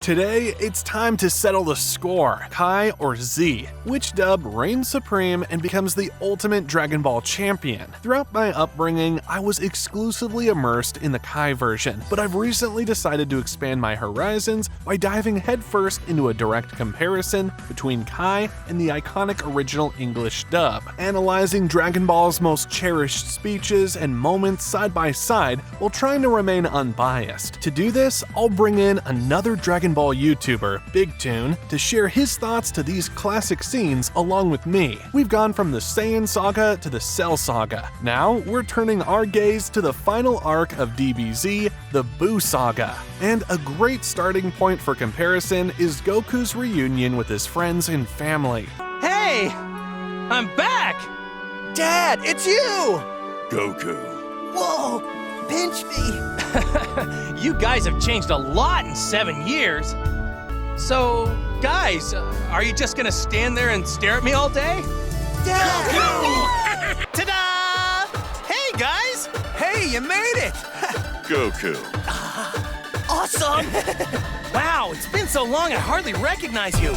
Today, it's time to settle the score, Kai or Z. Which dub reigns supreme and becomes the ultimate Dragon Ball champion? Throughout my upbringing, I was exclusively immersed in the Kai version, but I've recently decided to expand my horizons by diving headfirst into a direct comparison between Kai and the iconic original English dub, analyzing Dragon Ball's most cherished speeches and moments side by side while trying to remain unbiased. To do this, I'll bring in another Dragon Ball YouTuber, Big Toon, to share his thoughts to these classic scenes along with me. We've gone from the Saiyan saga to the Cell saga. Now, we're turning our gaze to the final arc of DBZ, the Buu Saga. And a great starting point for comparison is Goku's reunion with his friends and family. Hey! I'm back! Dad, it's you! Goku. Whoa! Pinch me! You guys have changed a lot in 7 years. So, guys, are you just gonna stand there and stare at me all day? Dad! Ta-da! Hey, guys! Hey, you made it! Goku. Awesome! Wow, it's been so long I hardly recognize you.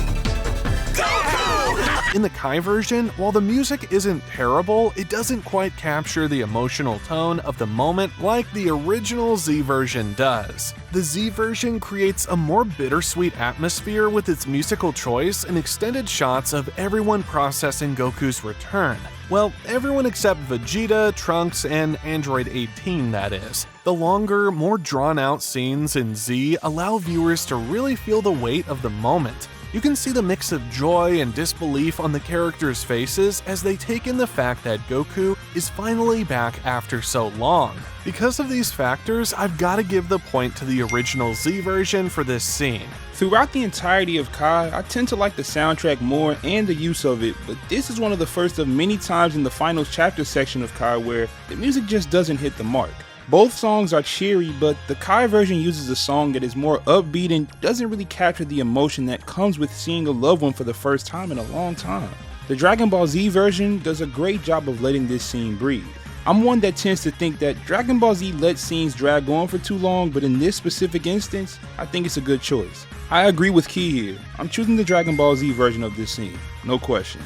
In the Kai version, while the music isn't terrible, it doesn't quite capture the emotional tone of the moment like the original Z version does. The Z version creates a more bittersweet atmosphere with its musical choice and extended shots of everyone processing Goku's return. Well, everyone except Vegeta, Trunks, and Android 18, that is. The longer, more drawn-out scenes in Z allow viewers to really feel the weight of the moment. You can see the mix of joy and disbelief on the characters' faces as they take in the fact that Goku is finally back after so long. Because of these factors, I've got to give the point to the original Z version for this scene. Throughout the entirety of Kai, I tend to like the soundtrack more and the use of it, but this is one of the first of many times in the final chapter section of Kai where the music just doesn't hit the mark. Both songs are cheery, but the Kai version uses a song that is more upbeat and doesn't really capture the emotion that comes with seeing a loved one for the first time in a long time. The Dragon Ball Z version does a great job of letting this scene breathe. I'm one that tends to think that Dragon Ball Z lets scenes drag on for too long, but in this specific instance, I think it's a good choice. I agree with Key here. I'm choosing the Dragon Ball Z version of this scene, no question.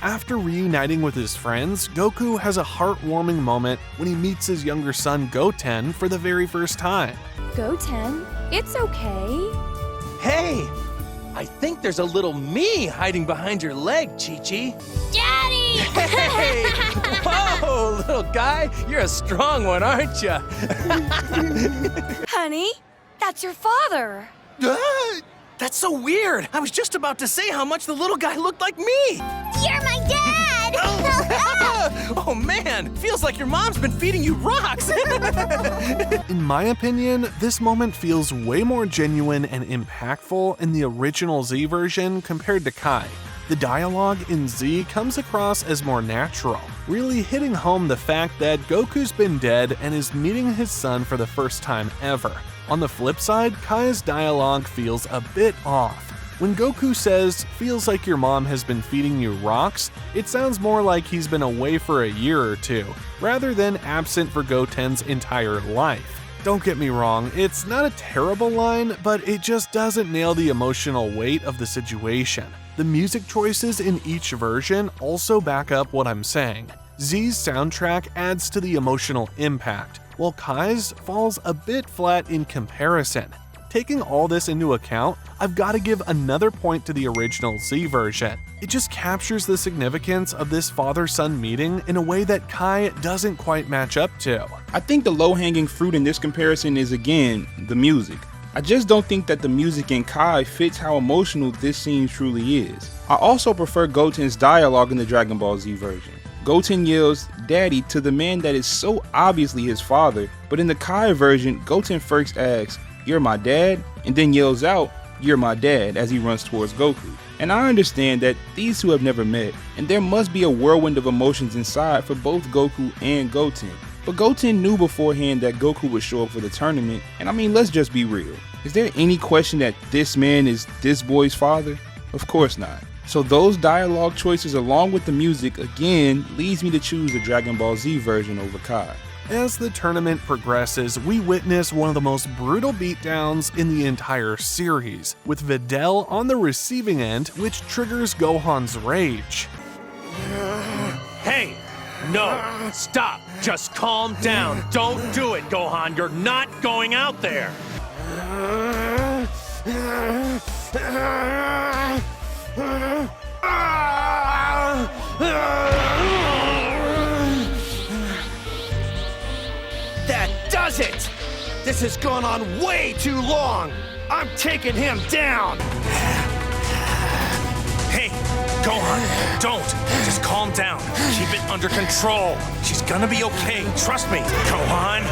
After reuniting with his friends, Goku has a heartwarming moment when he meets his younger son Goten for the very first time. Goten, it's okay. Hey! I think there's a little me hiding behind your leg, Chi-Chi. Daddy! Hey! Whoa, little guy, you're a strong one, aren't you? Honey, that's your father. That's so weird. I was just about to say how much the little guy looked like me. You're my dad! Oh man, feels like your mom's been feeding you rocks. In my opinion, this moment feels way more genuine and impactful in the original Z version compared to Kai. The dialogue in Z comes across as more natural, really hitting home the fact that Goku's been dead and is meeting his son for the first time ever. On the flip side, Kai's dialogue feels a bit off. When Goku says, "feels like your mom has been feeding you rocks," it sounds more like he's been away for a year or two, rather than absent for Goten's entire life. Don't get me wrong, it's not a terrible line, but it just doesn't nail the emotional weight of the situation. The music choices in each version also back up what I'm saying. Z's soundtrack adds to the emotional impact, while Kai's falls a bit flat in comparison. Taking all this into account, I've got to give another point to the original Z version. It just captures the significance of this father-son meeting in a way that Kai doesn't quite match up to. I think the low-hanging fruit in this comparison is, again, the music. I just don't think that the music in Kai fits how emotional this scene truly is. I also prefer Goten's dialogue in the Dragon Ball Z version. Goten yells "Daddy" to the man that is so obviously his father, but in the Kai version, Goten first asks, "You're my dad?" and then yells out, "You're my dad," as he runs towards Goku. And I understand that these two have never met, and there must be a whirlwind of emotions inside for both Goku and Goten. But Goten knew beforehand that Goku would show up for the tournament, and I mean, let's just be real. Is there any question that this man is this boy's father? Of course not. So those dialogue choices along with the music again leads me to choose the Dragon Ball Z version over Kai. As the tournament progresses, we witness one of the most brutal beatdowns in the entire series, with Videl on the receiving end, which triggers Gohan's rage. Hey! No! Stop! Just calm down! Don't do it, Gohan! You're not going out there! That does it! This has gone on way too long! I'm taking him down! Hey! Gohan! Don't! Just calm down! Keep it under control! She's gonna be okay! Trust me! Gohan!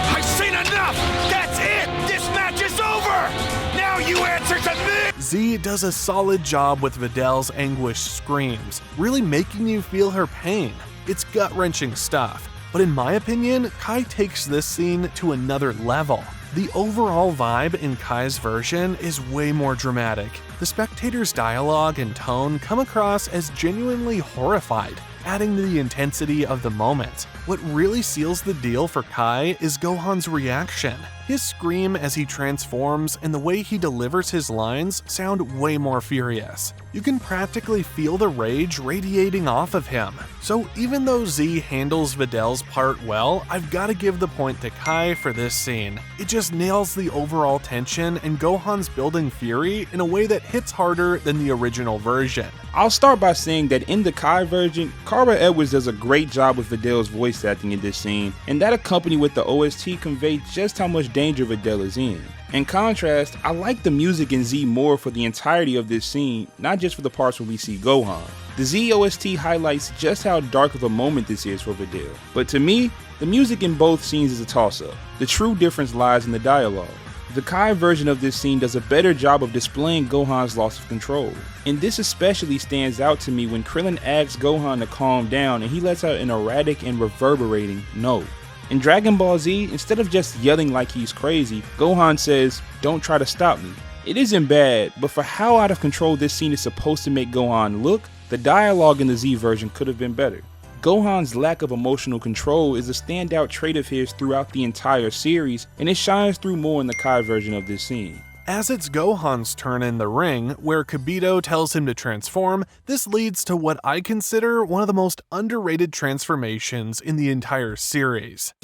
I've seen enough! That's it! This match is over! Now you answer to me! Z does a solid job with Videl's anguished screams, really making you feel her pain. It's gut-wrenching stuff. But in my opinion, Kai takes this scene to another level. The overall vibe in Kai's version is way more dramatic. The spectator's dialogue and tone come across as genuinely horrified, adding to the intensity of the moment. What really seals the deal for Kai is Gohan's reaction. His scream as he transforms and the way he delivers his lines sound way more furious. You can practically feel the rage radiating off of him. So even though Z handles Videl's part well, I've got to give the point to Kai for this scene. It just nails the overall tension and Gohan's building fury in a way that hits harder than the original version. I'll start by saying that in the Kai version, Carver Edwards does a great job with Videl's voice acting in this scene, and that accompanied with the OST conveyed just how much danger Videl is in. In contrast, I like the music in Z more for the entirety of this scene, not just for the parts where we see Gohan. The Z OST highlights just how dark of a moment this is for Videl, but to me, the music in both scenes is a toss-up. The true difference lies in the dialogue. The Kai version of this scene does a better job of displaying Gohan's loss of control, and this especially stands out to me when Krillin asks Gohan to calm down and he lets out an erratic and reverberating no. In Dragon Ball Z, instead of just yelling like he's crazy, Gohan says, "Don't try to stop me." It isn't bad, but for how out of control this scene is supposed to make Gohan look, the dialogue in the Z version could have been better. Gohan's lack of emotional control is a standout trait of his throughout the entire series, and it shines through more in the Kai version of this scene. As it's Gohan's turn in the ring, where Kibito tells him to transform, this leads to what I consider one of the most underrated transformations in the entire series.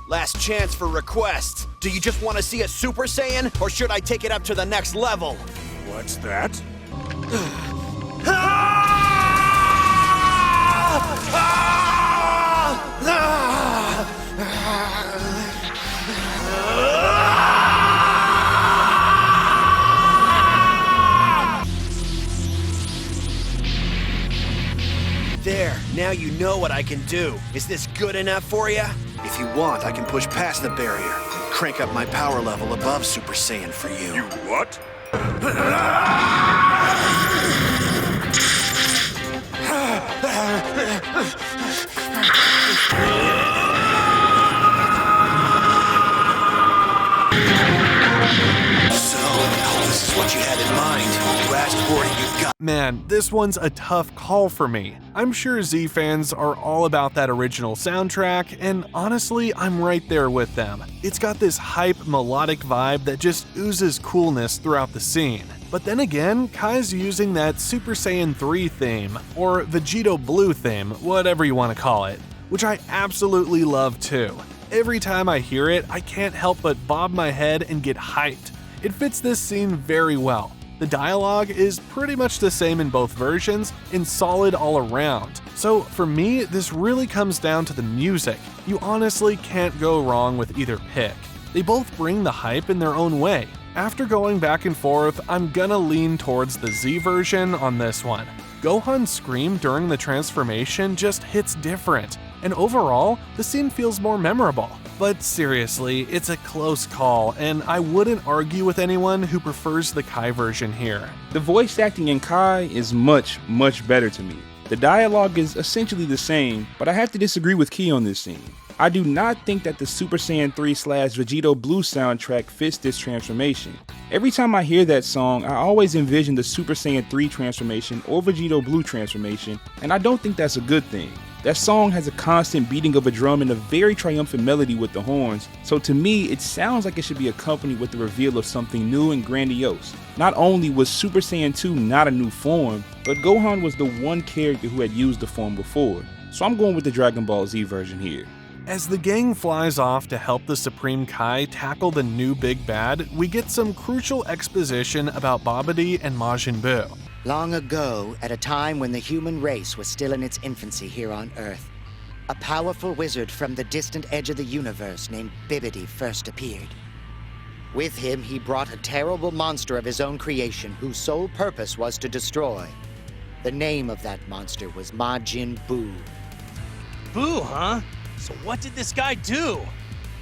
Last chance for requests. Do you just want to see a Super Saiyan, or should I take it up to the next level? What's that? There, now you know what I can do. Is this good enough for you? If you want, I can push past the barrier and crank up my power level above Super Saiyan for you. You what? This is what you had in mind. You asked for it, you got. Man, this one's a tough call for me. I'm sure Z fans are all about that original soundtrack, and honestly, I'm right there with them. It's got this hype, melodic vibe that just oozes coolness throughout the scene. But then again, Kai's using that Super Saiyan 3 theme, or Vegito Blue theme, whatever you want to call it, which I absolutely love too. Every time I hear it, I can't help but bob my head and get hyped. It fits this scene very well. The dialogue is pretty much the same in both versions and solid all around. So for me, this really comes down to the music. You honestly can't go wrong with either pick. They both bring the hype in their own way. After going back and forth, I'm gonna lean towards the Z version on this one. Gohan's scream during the transformation just hits different, and overall, the scene feels more memorable. But seriously, it's a close call, and I wouldn't argue with anyone who prefers the Kai version here. The voice acting in Kai is much, much better to me. The dialogue is essentially the same, but I have to disagree with Key on this scene. I do not think that the Super Saiyan 3 / Vegito Blue soundtrack fits this transformation. Every time I hear that song, I always envision the Super Saiyan 3 transformation or Vegito Blue transformation, and I don't think that's a good thing. That song has a constant beating of a drum and a very triumphant melody with the horns, so to me it sounds like it should be accompanied with the reveal of something new and grandiose. Not only was Super Saiyan 2 not a new form, but Gohan was the one character who had used the form before, so I'm going with the Dragon Ball Z version here. As the gang flies off to help the Supreme Kai tackle the new big bad, we get some crucial exposition about Babidi and Majin Buu. Long ago, at a time when the human race was still in its infancy here on Earth, a powerful wizard from the distant edge of the universe named Babidi first appeared. With him, he brought a terrible monster of his own creation whose sole purpose was to destroy. The name of that monster was Majin Buu. Boo, huh? So what did this guy do?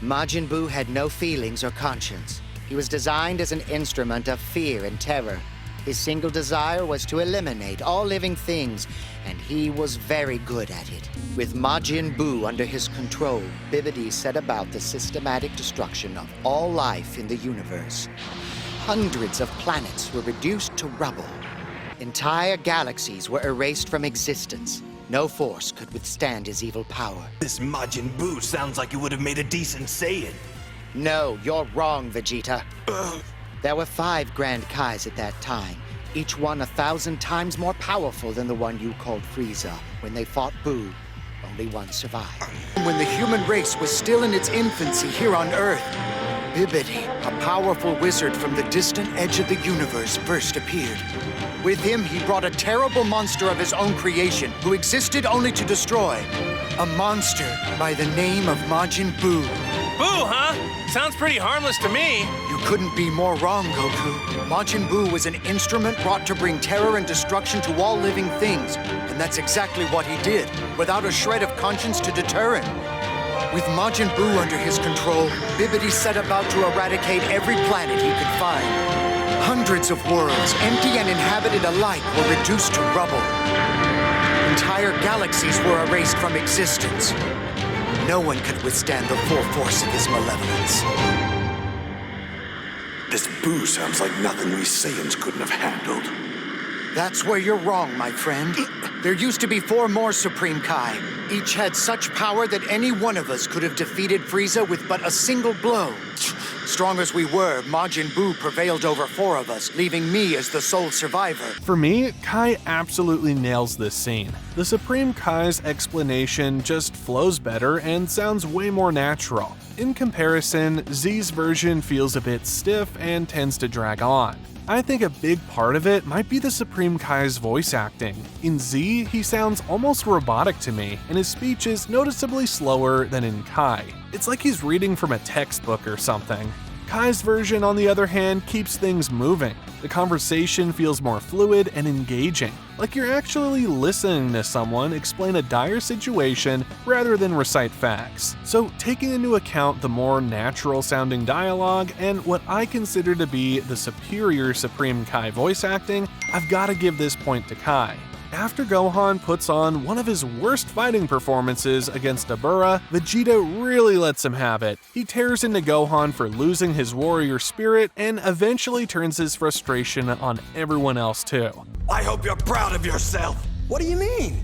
Majin Buu had no feelings or conscience. He was designed as an instrument of fear and terror. His single desire was to eliminate all living things, and he was very good at it. With Majin Buu under his control, Babidi set about the systematic destruction of all life in the universe. Hundreds of planets were reduced to rubble. Entire galaxies were erased from existence. No force could withstand his evil power. This Majin Buu sounds like he would have made a decent Saiyan. No, you're wrong, Vegeta. There were 5 Grand Kais at that time, each one 1,000 times more powerful than the one you called Frieza. When they fought Buu, only one survived. When the human race was still in its infancy here on Earth, Babidi, a powerful wizard from the distant edge of the universe, first appeared. With him, he brought a terrible monster of his own creation, who existed only to destroy. A monster by the name of Majin Buu. Boo, huh? Sounds pretty harmless to me. You couldn't be more wrong, Goku. Majin Buu was an instrument brought to bring terror and destruction to all living things. And that's exactly what he did, without a shred of conscience to deter him. With Majin Buu under his control, Babidi set about to eradicate every planet he could find. Hundreds of worlds, empty and inhabited alike, were reduced to rubble. Entire galaxies were erased from existence. No one could withstand the full force of his malevolence. This Buu sounds like nothing we Saiyans couldn't have handled. That's where you're wrong, my friend. There used to be 4 more Supreme Kai. Each had such power that any one of us could have defeated Frieza with but a single blow. Strong as we were, Majin Buu prevailed over 4 of us, leaving me as the sole survivor. For me, Kai absolutely nails this scene. The Supreme Kai's explanation just flows better and sounds way more natural. In comparison, Z's version feels a bit stiff and tends to drag on. I think a big part of it might be the Supreme Kai's voice acting. In Z, he sounds almost robotic to me, and his speech is noticeably slower than in Kai. It's like he's reading from a textbook or something. Kai's version, on the other hand, keeps things moving. The conversation feels more fluid and engaging, like you're actually listening to someone explain a dire situation rather than recite facts. So, taking into account the more natural-sounding dialogue and what I consider to be the superior Supreme Kai voice acting, I've gotta give this point to Kai. After Gohan puts on one of his worst fighting performances against Abura, Vegeta really lets him have it. He tears into Gohan for losing his warrior spirit and eventually turns his frustration on everyone else too. I hope you're proud of yourself. What do you mean?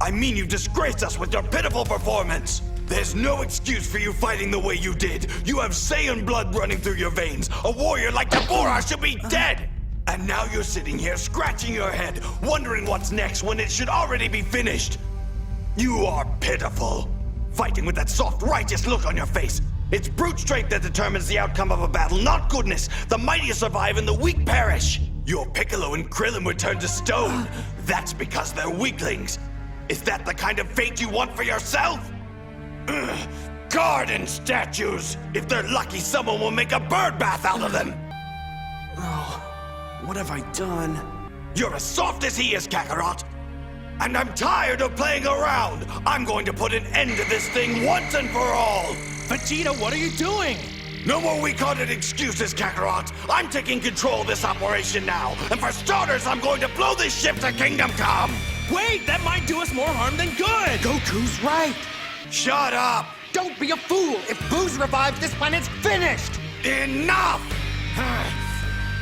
I mean you've disgraced us with your pitiful performance. There's no excuse for you fighting the way you did. You have Saiyan blood running through your veins. A warrior like Tabora should be dead. And now you're sitting here scratching your head, wondering what's next when it should already be finished. You are pitiful. Fighting with that soft, righteous look on your face. It's brute strength that determines the outcome of a battle, not goodness. The mighty survive and the weak perish. Your Piccolo and Krillin were turned to stone. That's because they're weaklings. Is that the kind of fate you want for yourself? Garden statues! If they're lucky, someone will make a bird bath out of them. What have I done? You're as soft as he is, Kakarot. And I'm tired of playing around. I'm going to put an end to this thing once and for all. Vegeta, what are you doing? No more weak-hearted excuses, Kakarot. I'm taking control of this operation now. And for starters, I'm going to blow this ship to Kingdom Come. Wait, that might do us more harm than good. Goku's right. Shut up! Don't be a fool! If Buu's revived, this planet's finished! Enough!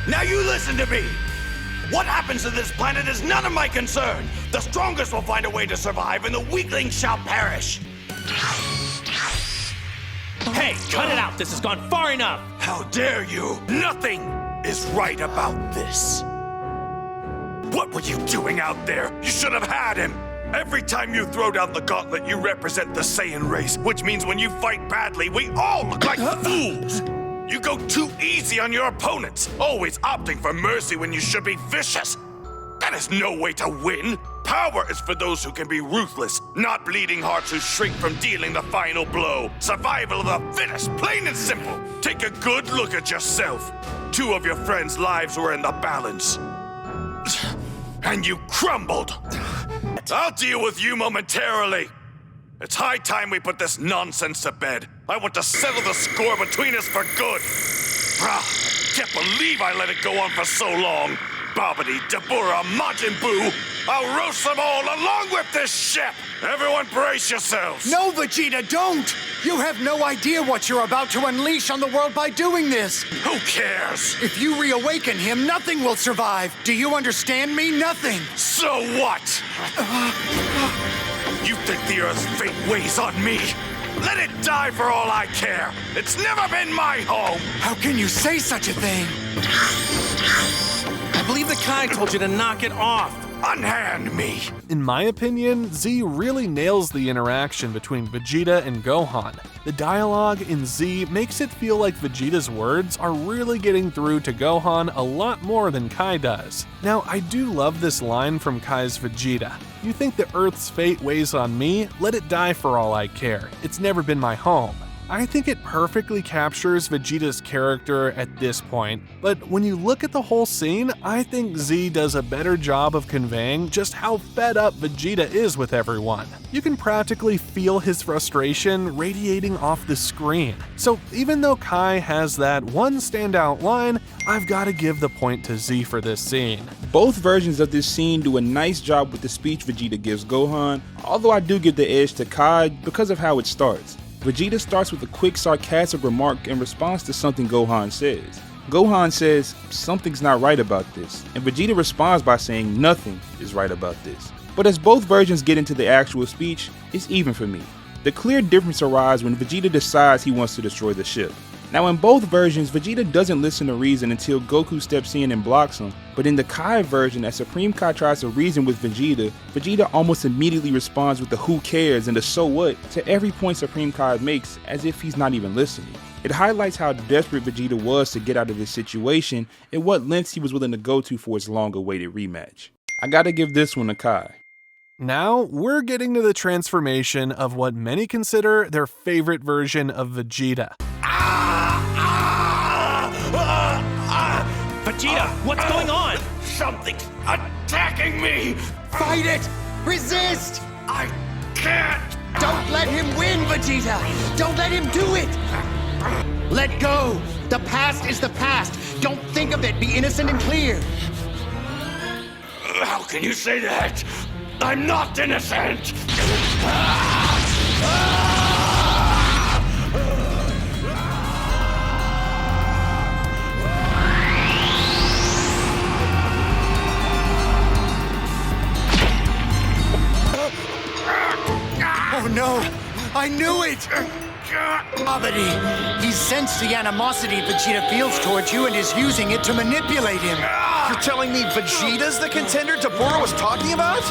Now you listen to me! What happens to this planet is none of my concern! The strongest will find a way to survive, and the weaklings shall perish! Hey, cut it out! This has gone far enough! How dare you! Nothing is right about this! What were you doing out there? You should have had him! Every time you throw down the gauntlet, you represent the Saiyan race, which means when you fight badly, we all look like fools! You go too easy on your opponents, always opting for mercy when you should be vicious. That is no way to win. Power is for those who can be ruthless, not bleeding hearts who shrink from dealing the final blow. Survival of the fittest, plain and simple. Take a good look at yourself. 2 of your friends' lives were in the balance. And you crumbled. I'll deal with you momentarily. It's high time we put this nonsense to bed. I want to settle the score between us for good. Can't believe I let it go on for so long. Babidi, Dabura, Majin Buu. I'll roast them all along with this ship. Everyone brace yourselves. No, Vegeta, don't! You have no idea what you're about to unleash on the world by doing this. Who cares? If you reawaken him, nothing will survive. Do you understand me? Nothing. So what? You think the Earth's fate weighs on me? Let it die for all I care. It's never been my home. How can you say such a thing? I believe the Kai told you to knock it off. Unhand me. In my opinion, Z really nails the interaction between Vegeta and Gohan. The dialogue in Z makes it feel like Vegeta's words are really getting through to Gohan a lot more than Kai does. Now, I do love this line from Kai's Vegeta. You think the Earth's fate weighs on me? Let it die for all I care. It's never been my home. I think it perfectly captures Vegeta's character at this point, but when you look at the whole scene, I think Z does a better job of conveying just how fed up Vegeta is with everyone. You can practically feel his frustration radiating off the screen. So even though Kai has that one standout line, I've got to give the point to Z for this scene. Both versions of this scene do a nice job with the speech Vegeta gives Gohan, although I do give the edge to Kai because of how it starts. Vegeta starts with a quick sarcastic remark in response to something Gohan says. Gohan says, "Something's not right about this," and Vegeta responds by saying, "Nothing is right about this." But as both versions get into the actual speech, it's even for me. The clear difference arises when Vegeta decides he wants to destroy the ship. Now in both versions, Vegeta doesn't listen to reason until Goku steps in and blocks him, but in the Kai version, as Supreme Kai tries to reason with Vegeta, Vegeta almost immediately responds with the "who cares" and the "so what" to every point Supreme Kai makes, as if he's not even listening. It highlights how desperate Vegeta was to get out of this situation and what lengths he was willing to go to for his long-awaited rematch. I gotta give this one to Kai. Now, we're getting to the transformation of what many consider their favorite version of Vegeta. Vegeta, what's going on? Something's attacking me. Fight it! Resist! I can't. Don't let him win, Vegeta! Don't let him do it! Let go! The past is the past! Don't think of it! Be innocent and clear! How can you say that? I'm not innocent! Oh no! I knew it! Babidi, he sensed the animosity Vegeta feels towards you and is using it to manipulate him. You're telling me Vegeta's the contender Dabura was talking about?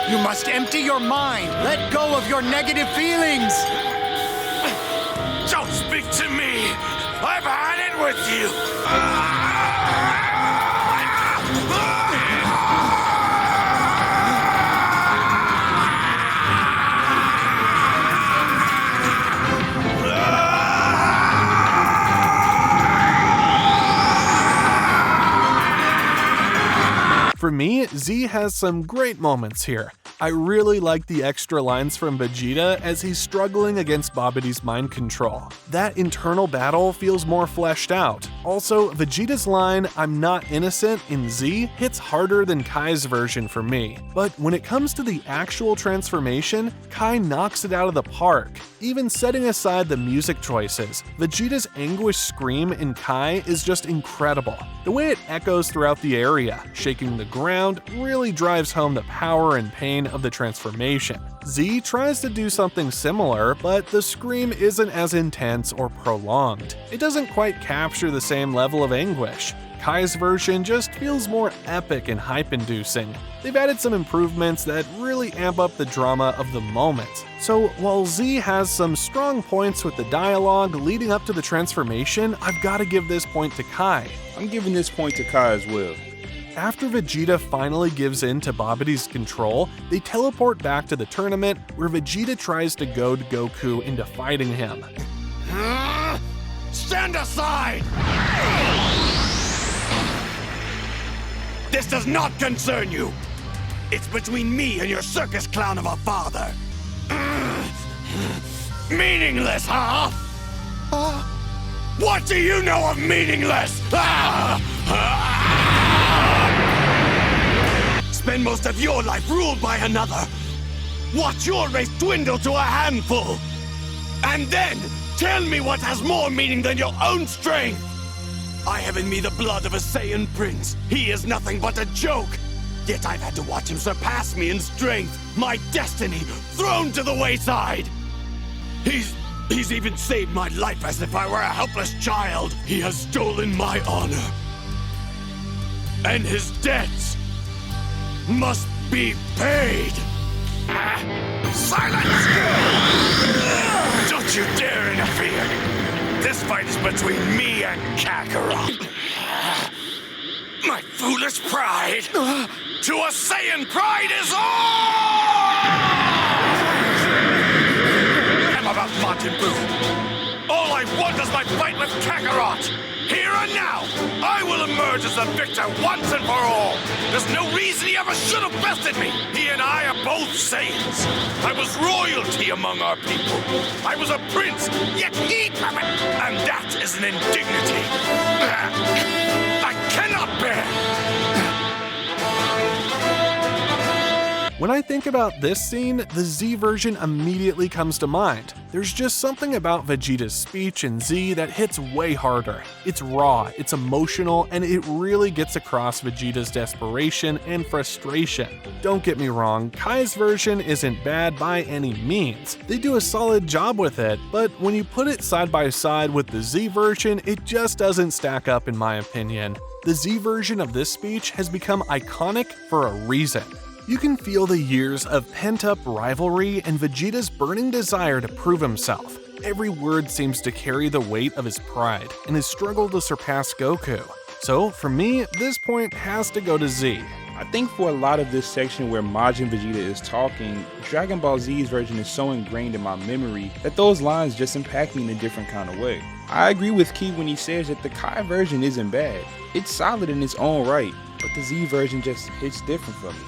You must empty your mind. Let go of your negative feelings. Don't speak to me! I've had it with you! For me, Z has some great moments here. I really like the extra lines from Vegeta as he's struggling against Babidi's mind control. That internal battle feels more fleshed out. Also, Vegeta's line, "I'm not innocent" in Z hits harder than Kai's version for me. But when it comes to the actual transformation, Kai knocks it out of the park. Even setting aside the music choices, Vegeta's anguished scream in Kai is just incredible. The way it echoes throughout the area, shaking the ground, really drives home the power and pain of the transformation. Z tries to do something similar, but the scream isn't as intense or prolonged. It doesn't quite capture the same level of anguish. Kai's version just feels more epic and hype-inducing. They've added some improvements that really amp up the drama of the moment. So while Z has some strong points with the dialogue leading up to the transformation, I've got to give this point to Kai. I'm giving this point to Kai as well. After Vegeta finally gives in to Babidi's control, they teleport back to the tournament where Vegeta tries to goad Goku into fighting him. Stand aside! This does not concern you! It's between me and your circus clown of a father! Meaningless, huh? What do you know of meaningless? Spend most of your life ruled by another. Watch your race dwindle to a handful. And then, tell me what has more meaning than your own strength. I have in me the blood of a Saiyan prince. He is nothing but a joke. Yet I've had to watch him surpass me in strength. My destiny thrown to the wayside. He's even saved my life as if I were a helpless child. He has stolen my honor. And his debts must be paid. Silence! Don't you dare interfere. This fight is between me and Kakarot. My foolish pride. To a Saiyan, pride is all! I'm about Majin Buu. All I want is my fight with Kakarot. Here and now, I will emerge as the victor once and for all. There's no reason he ever should have bested me. He and I are both Saiyans. I was royalty among our people. I was a prince, yet he... And that is an indignity I cannot bear. When I think about this scene, the Z version immediately comes to mind. There's just something about Vegeta's speech in Z that hits way harder. It's raw, it's emotional, and it really gets across Vegeta's desperation and frustration. Don't get me wrong, Kai's version isn't bad by any means. They do a solid job with it, but when you put it side by side with the Z version, it just doesn't stack up in my opinion. The Z version of this speech has become iconic for a reason. You can feel the years of pent-up rivalry and Vegeta's burning desire to prove himself. Every word seems to carry the weight of his pride and his struggle to surpass Goku. So, for me, this point has to go to Z. I think for a lot of this section where Majin Vegeta is talking, Dragon Ball Z's version is so ingrained in my memory that those lines just impact me in a different kind of way. I agree with Key when he says that the Kai version isn't bad. It's solid in its own right, but the Z version just hits different for me.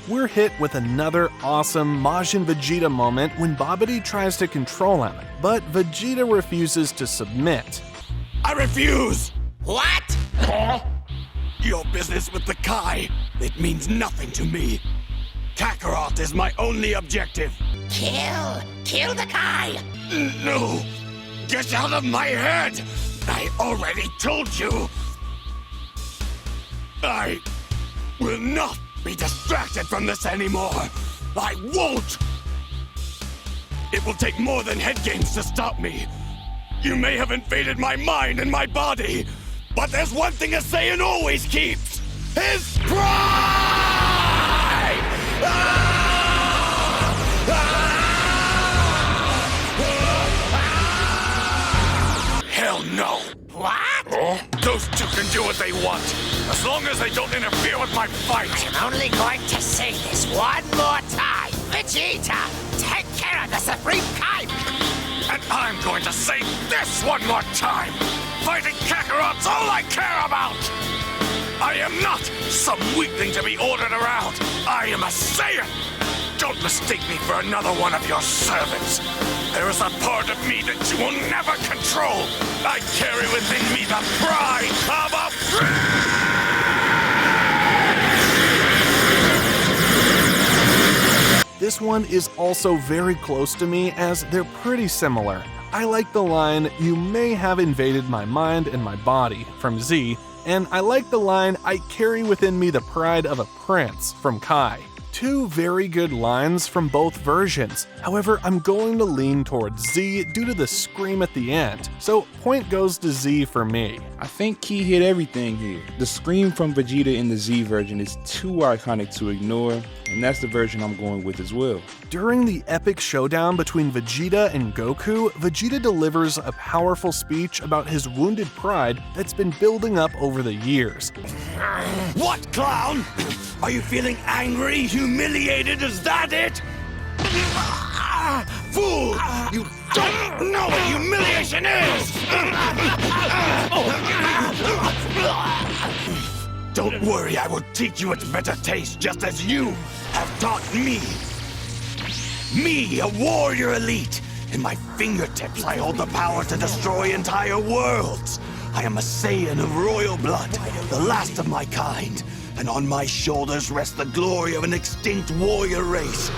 We're hit with another awesome Majin Vegeta moment when Babidi tries to control him, but Vegeta refuses to submit. I refuse! What? Huh? Your business with the Kai, it means nothing to me. Kakarot is my only objective. Kill the Kai! No! Get out of my head! I already told you! I will not be distracted from this anymore! I won't! It will take more than head games to stop me. You may have invaded my mind and my body, but there's one thing a Saiyan always keeps! His pride! Hell no! What? Those two can do what they want, as long as they don't interfere with my fight! I'm only going to say this one more time. Vegeta, take care of the Supreme Kai! And I'm going to say this one more time! Fighting Kakarot's all I care about! I am not some weakling to be ordered around! I am a Saiyan! Don't mistake me for another one of your servants. There is a part of me that you will never control. I carry within me the pride of a This one is also very close to me as they're pretty similar. I like the line, "You may have invaded my mind and my body" from Z, and I like the line, "I carry within me the pride of a prince" from Kai. Two very good lines from both versions. However, I'm going to lean towards Z due to the scream at the end, so point goes to Z for me. I think Key hit everything here. The scream from Vegeta in the Z version is too iconic to ignore, and that's the version I'm going with as well. During the epic showdown between Vegeta and Goku, Vegeta delivers a powerful speech about his wounded pride that's been building up over the years. What, clown? Are you feeling angry, humiliated? Is that it? Fool! You don't know what humiliation is! Don't worry, I will teach you its better taste, just as you have taught me. Me, a warrior elite. In my fingertips, I hold the power to destroy entire worlds. I am a Saiyan of royal blood, the last of my kind, and on my shoulders rests the glory of an extinct warrior race.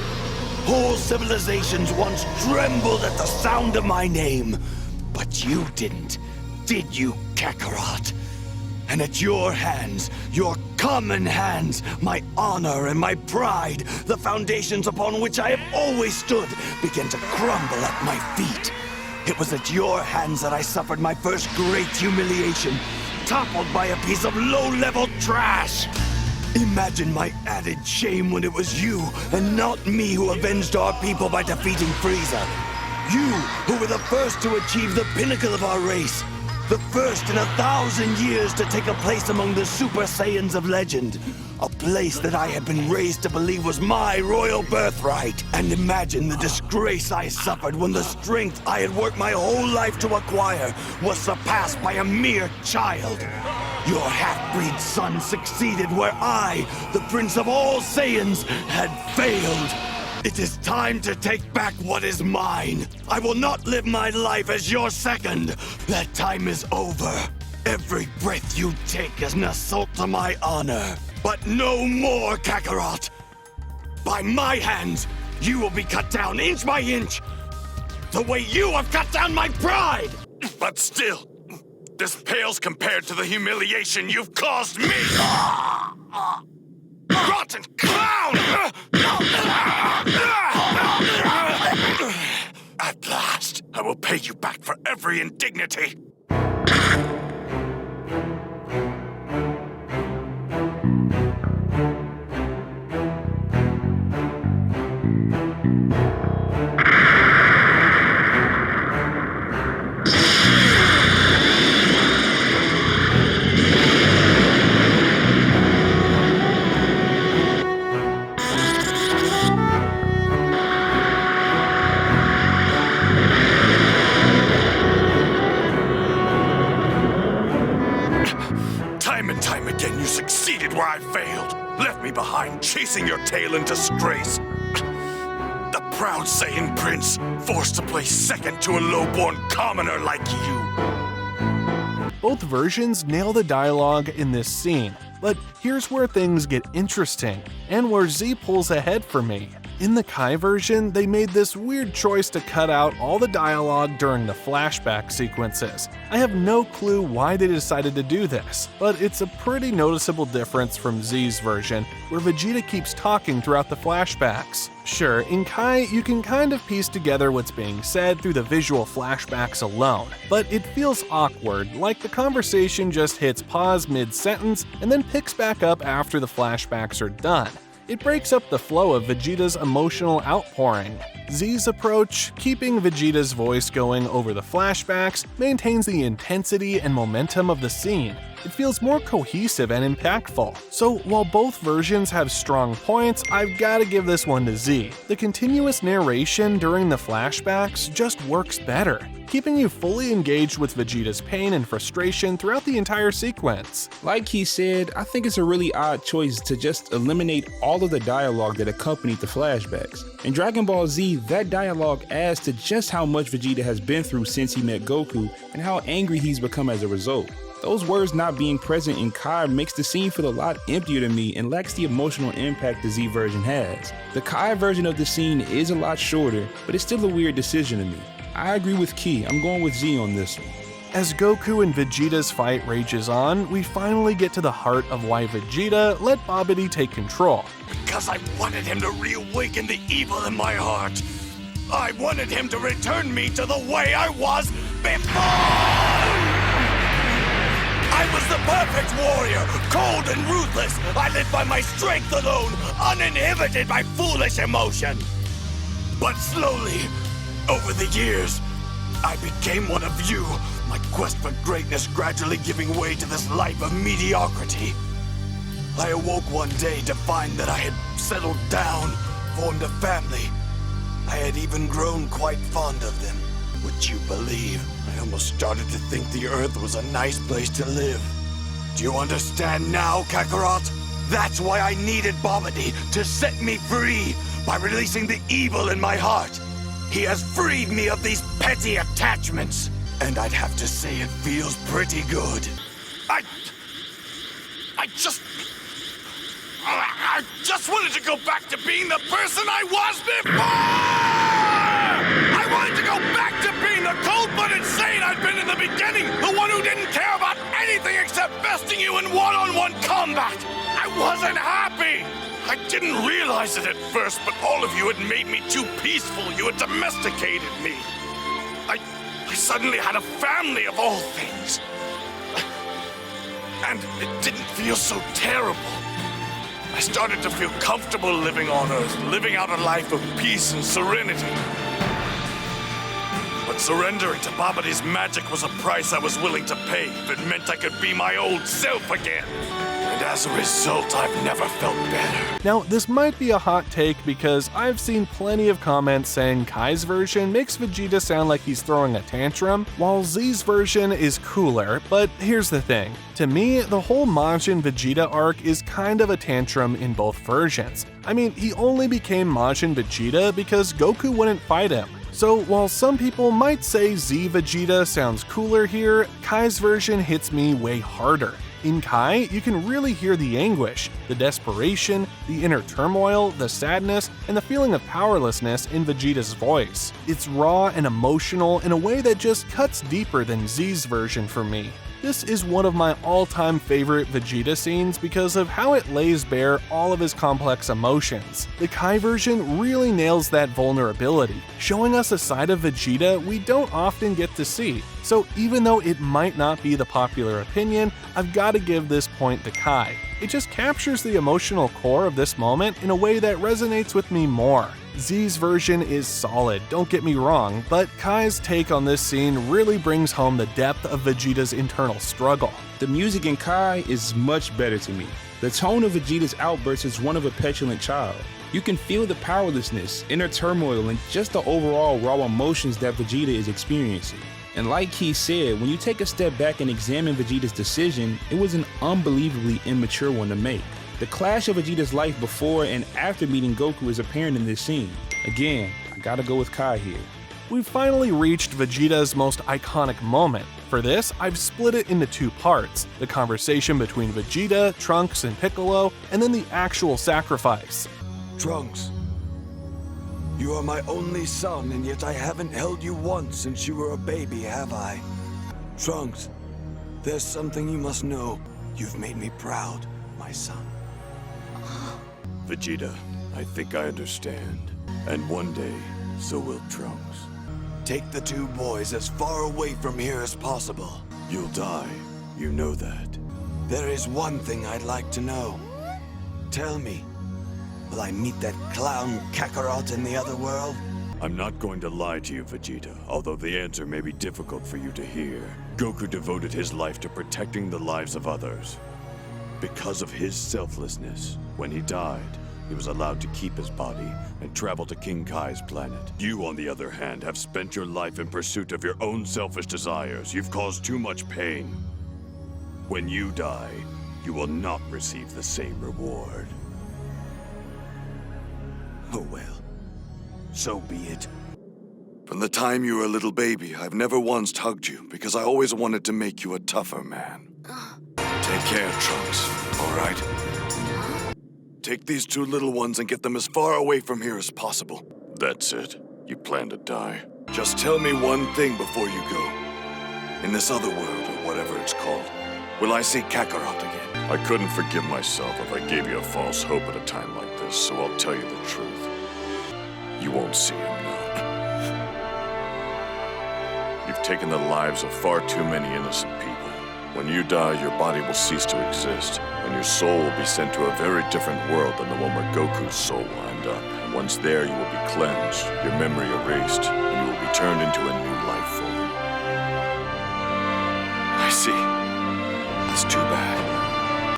Whole civilizations once trembled at the sound of my name, but you didn't, did you, Kakarot? And at your hands, your common hands, my honor and my pride, the foundations upon which I have always stood, began to crumble at my feet. It was at your hands that I suffered my first great humiliation, toppled by a piece of low-level trash. Imagine my added shame when it was you and not me who avenged our people by defeating Frieza. You, who were the first to achieve the pinnacle of our race. The first in 1,000 years to take a place among the Super Saiyans of legend. A place that I had been raised to believe was my royal birthright. And imagine the disgrace I suffered when the strength I had worked my whole life to acquire was surpassed by a mere child. Your half-breed son succeeded where I, the Prince of all Saiyans, had failed. It is time to take back what is mine. I will not live my life as your second. That time is over. Every breath you take is an assault to my honor. But no more, Kakarot. By my hands, you will be cut down inch by inch, the way you have cut down my pride. But still, this pales compared to the humiliation you've caused me. Rotten clown! At last, I will pay you back for every indignity. Where I failed, left me behind chasing your tail in disgrace. The proud Saiyan prince, forced to place second to a low-born commoner like you. Both versions nail the dialogue in this scene, but here's where things get interesting, and where Z pulls ahead for me. In the Kai version, they made this weird choice to cut out all the dialogue during the flashback sequences. I have no clue why they decided to do this, but it's a pretty noticeable difference from Z's version, where Vegeta keeps talking throughout the flashbacks. Sure, in Kai, you can kind of piece together what's being said through the visual flashbacks alone, but it feels awkward, like the conversation just hits pause mid-sentence and then picks back up after the flashbacks are done. It breaks up the flow of Vegeta's emotional outpouring. Z's approach, keeping Vegeta's voice going over the flashbacks, maintains the intensity and momentum of the scene. It feels more cohesive and impactful. So while both versions have strong points, I've gotta give this one to Z. The continuous narration during the flashbacks just works better, keeping you fully engaged with Vegeta's pain and frustration throughout the entire sequence. Like he said, I think it's a really odd choice to just eliminate all of the dialogue that accompanied the flashbacks. In Dragon Ball Z, that dialogue adds to just how much Vegeta has been through since he met Goku and how angry he's become as a result. Those words not being present in Kai makes the scene feel a lot emptier to me and lacks the emotional impact the Z version has. The Kai version of the scene is a lot shorter, but it's still a weird decision to me. I agree with Key, I'm going with Z on this one. As Goku and Vegeta's fight rages on, we finally get to the heart of why Vegeta let Babidi take control. Because I wanted him to reawaken the evil in my heart. I wanted him to return me to the way I was before! I was the perfect warrior, cold and ruthless. I lived by my strength alone, uninhibited by foolish emotion. But slowly, over the years, I became one of you, my quest for greatness gradually giving way to this life of mediocrity. I awoke one day to find that I had settled down, formed a family. I had even grown quite fond of them. Would you believe? I almost started to think the Earth was a nice place to live. Do you understand now, Kakarot? That's why I needed Babidi to set me free by releasing the evil in my heart. He has freed me of these petty attachments, and I'd have to say it feels pretty good. I just wanted to go back to being the person I was before! I wanted to go back to being the cold-blooded Saiyan I'd been in the beginning, the one who didn't care about anything except besting you in one-on-one combat. I wasn't happy. I didn't realize it at first, but all of you had made me too peaceful. You had domesticated me. I suddenly had a family of all things. And it didn't feel so terrible. I started to feel comfortable living on Earth, living out a life of peace and serenity. But surrendering to Babidi's magic was a price I was willing to pay if it meant I could be my old self again. And as a result, I've never felt better. Now, this might be a hot take because I've seen plenty of comments saying Kai's version makes Vegeta sound like he's throwing a tantrum, while Z's version is cooler, but here's the thing. To me, the whole Majin Vegeta arc is kind of a tantrum in both versions. I mean, he only became Majin Vegeta because Goku wouldn't fight him. So while some people might say Z Vegeta sounds cooler here, Kai's version hits me way harder. In Kai, you can really hear the anguish, the desperation, the inner turmoil, the sadness, and the feeling of powerlessness in Vegeta's voice. It's raw and emotional in a way that just cuts deeper than Z's version for me. This is one of my all-time favorite Vegeta scenes because of how it lays bare all of his complex emotions. The Kai version really nails that vulnerability, showing us a side of Vegeta we don't often get to see. So even though it might not be the popular opinion, I've got to give this point to Kai. It just captures the emotional core of this moment in a way that resonates with me more. Z's version is solid, don't get me wrong, but Kai's take on this scene really brings home the depth of Vegeta's internal struggle. The music in Kai is much better to me. The tone of Vegeta's outburst is one of a petulant child. You can feel the powerlessness, inner turmoil, and just the overall raw emotions that Vegeta is experiencing. And like he said, when you take a step back and examine Vegeta's decision, it was an unbelievably immature one to make. The clash of Vegeta's life before and after meeting Goku is apparent in this scene. Again, I gotta go with Kai here. We've finally reached Vegeta's most iconic moment. For this, I've split it into two parts: the conversation between Vegeta, Trunks, and Piccolo, and then the actual sacrifice. Trunks, you are my only son, and yet I haven't held you once since you were a baby, have I? Trunks, there's something you must know. You've made me proud, my son. Vegeta, I think I understand. And one day, so will Trunks. Take the two boys as far away from here as possible. You'll die, you know that. There is one thing I'd like to know. Tell me, will I meet that clown Kakarot in the other world? I'm not going to lie to you, Vegeta, although the answer may be difficult for you to hear. Goku devoted his life to protecting the lives of others. Because of his selflessness, when he died, he was allowed to keep his body and travel to King Kai's planet. You, on the other hand, have spent your life in pursuit of your own selfish desires. You've caused too much pain. When you die, you will not receive the same reward. Oh well, so be it. From the time you were a little baby, I've never once hugged you because I always wanted to make you a tougher man. Take care, Trunks, all right? Take these two little ones and get them as far away from here as possible. That's it. You plan to die. Just tell me one thing before you go. In this other world, or whatever it's called, will I see Kakarot again? I couldn't forgive myself if I gave you a false hope at a time like this, so I'll tell you the truth. You won't see him now. You've taken the lives of far too many innocent people. When you die, your body will cease to exist, and your soul will be sent to a very different world than the one where Goku's soul will end up. And once there, you will be cleansed, your memory erased, and you will be turned into a new life form. I see. That's too bad.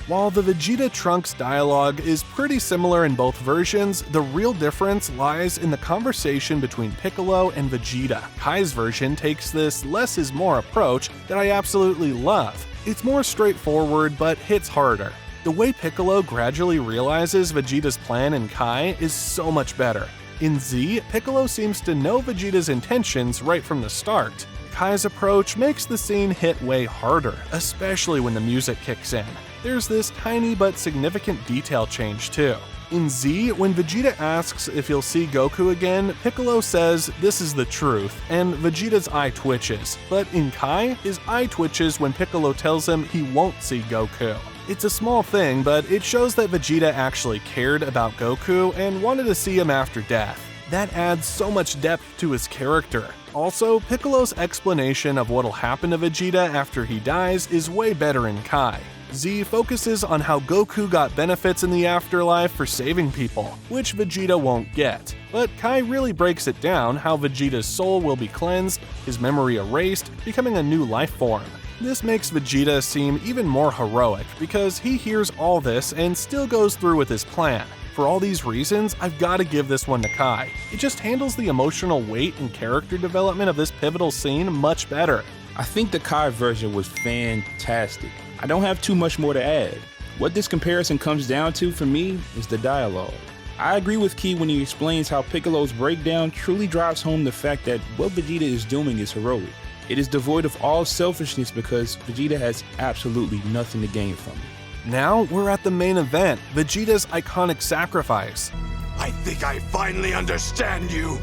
While the Vegeta-Trunks dialogue is pretty similar in both versions, the real difference lies in the conversation between Piccolo and Vegeta. Kai's version takes this less is more approach that I absolutely love. It's more straightforward, but hits harder. The way Piccolo gradually realizes Vegeta's plan in Kai is so much better. In Z, Piccolo seems to know Vegeta's intentions right from the start. Kai's approach makes the scene hit way harder, especially when the music kicks in. There's this tiny but significant detail change too. In Z, when Vegeta asks if he'll see Goku again, Piccolo says this is the truth, and Vegeta's eye twitches. But in Kai, his eye twitches when Piccolo tells him he won't see Goku. It's a small thing, but it shows that Vegeta actually cared about Goku and wanted to see him after death. That adds so much depth to his character. Also, Piccolo's explanation of what'll happen to Vegeta after he dies is way better in Kai. Z focuses on how Goku got benefits in the afterlife for saving people, which Vegeta won't get. But Kai really breaks it down how Vegeta's soul will be cleansed, his memory erased, becoming a new life form. This makes Vegeta seem even more heroic because he hears all this and still goes through with his plan. For all these reasons, I've got to give this one to Kai. It just handles the emotional weight and character development of this pivotal scene much better. I think the Kai version was fantastic. I don't have too much more to add. What this comparison comes down to for me is the dialogue. I agree with Key when he explains how Piccolo's breakdown truly drives home the fact that what Vegeta is doing is heroic. It is devoid of all selfishness because Vegeta has absolutely nothing to gain from it. Now we're at the main event, Vegeta's iconic sacrifice. I think I finally understand you.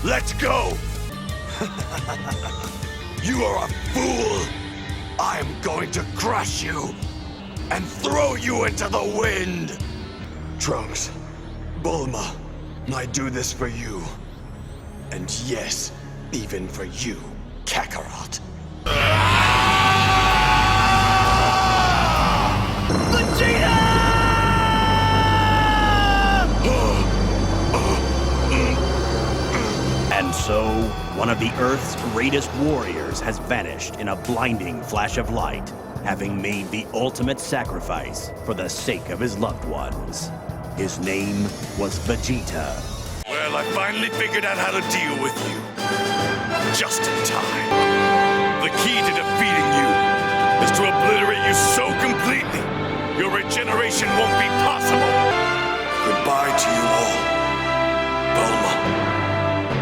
Let's go! You are a fool! I'm going to crush you and throw you into the wind! Trunks, Bulma, I do this for you. And yes, even for you, Kakarot. And so, one of the Earth's greatest warriors has vanished in a blinding flash of light, having made the ultimate sacrifice for the sake of his loved ones. His name was Vegeta. Well, I finally figured out how to deal with you. Just in time. The key to defeating you is to obliterate you so completely, your regeneration won't be possible. Goodbye to you all. Bulma,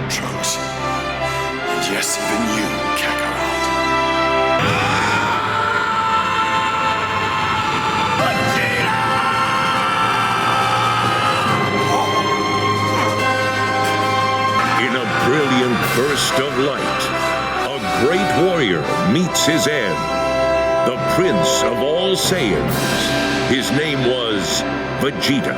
Trunks, and yes, even you, Kakarot. In a brilliant burst of light, a great warrior meets his end. The Prince of all Saiyans. His name was Vegeta.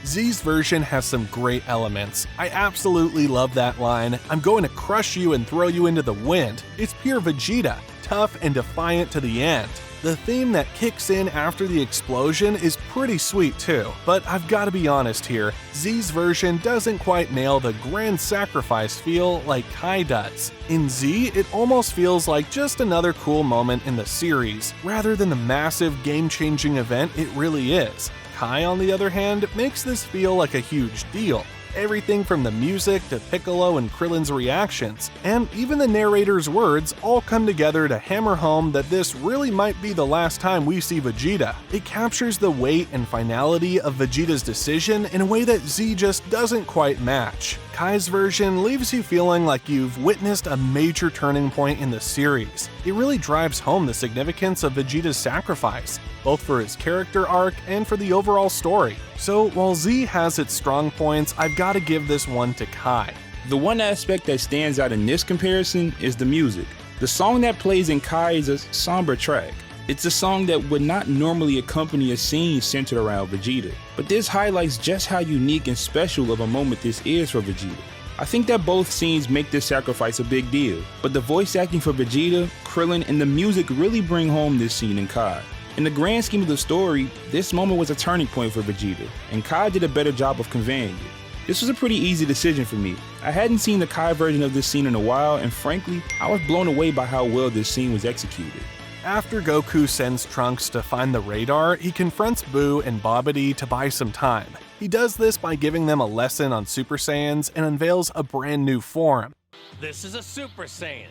Z's version has some great elements. I absolutely love that line, "I'm going to crush you and throw you into the wind." It's pure Vegeta, tough and defiant to the end. The theme that kicks in after the explosion is pretty sweet too, but I've got to be honest here, Z's version doesn't quite nail the grand sacrifice feel like Kai does. In Z, it almost feels like just another cool moment in the series, rather than the massive game-changing event it really is. Kai, on the other hand, makes this feel like a huge deal. Everything from the music to Piccolo and Krillin's reactions, and even the narrator's words all come together to hammer home that this really might be the last time we see Vegeta. It captures the weight and finality of Vegeta's decision in a way that Z just doesn't quite match. Kai's version leaves you feeling like you've witnessed a major turning point in the series. It really drives home the significance of Vegeta's sacrifice, both for his character arc and for the overall story. So while Z has its strong points, I've got to give this one to Kai. The one aspect that stands out in this comparison is the music. The song that plays in Kai is a somber track. It's a song that would not normally accompany a scene centered around Vegeta, but this highlights just how unique and special of a moment this is for Vegeta. I think that both scenes make this sacrifice a big deal, but the voice acting for Vegeta, Krillin, and the music really bring home this scene in Kai. In the grand scheme of the story, this moment was a turning point for Vegeta, and Kai did a better job of conveying it. This was a pretty easy decision for me. I hadn't seen the Kai version of this scene in a while, and frankly, I was blown away by how well this scene was executed. After Goku sends Trunks to find the radar, he confronts Buu and Babidi to buy some time. He does this by giving them a lesson on Super Saiyans and unveils a brand new form. This is a Super Saiyan.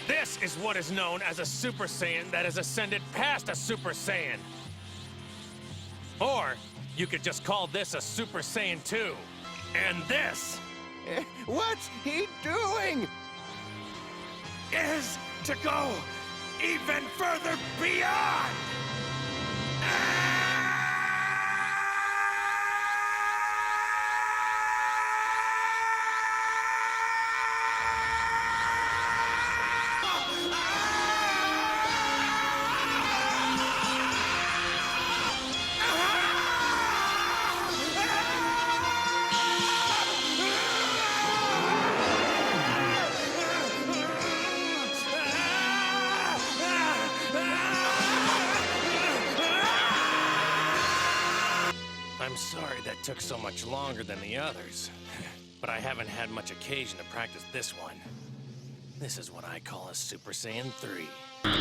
This is what is known as a Super Saiyan that has ascended past a Super Saiyan. Or you could just call this a Super Saiyan 2. And this... What's he doing? Is to go even further beyond! I'm sorry that took so much longer than the others, but I haven't had much occasion to practice this one. This is what I call a Super Saiyan 3.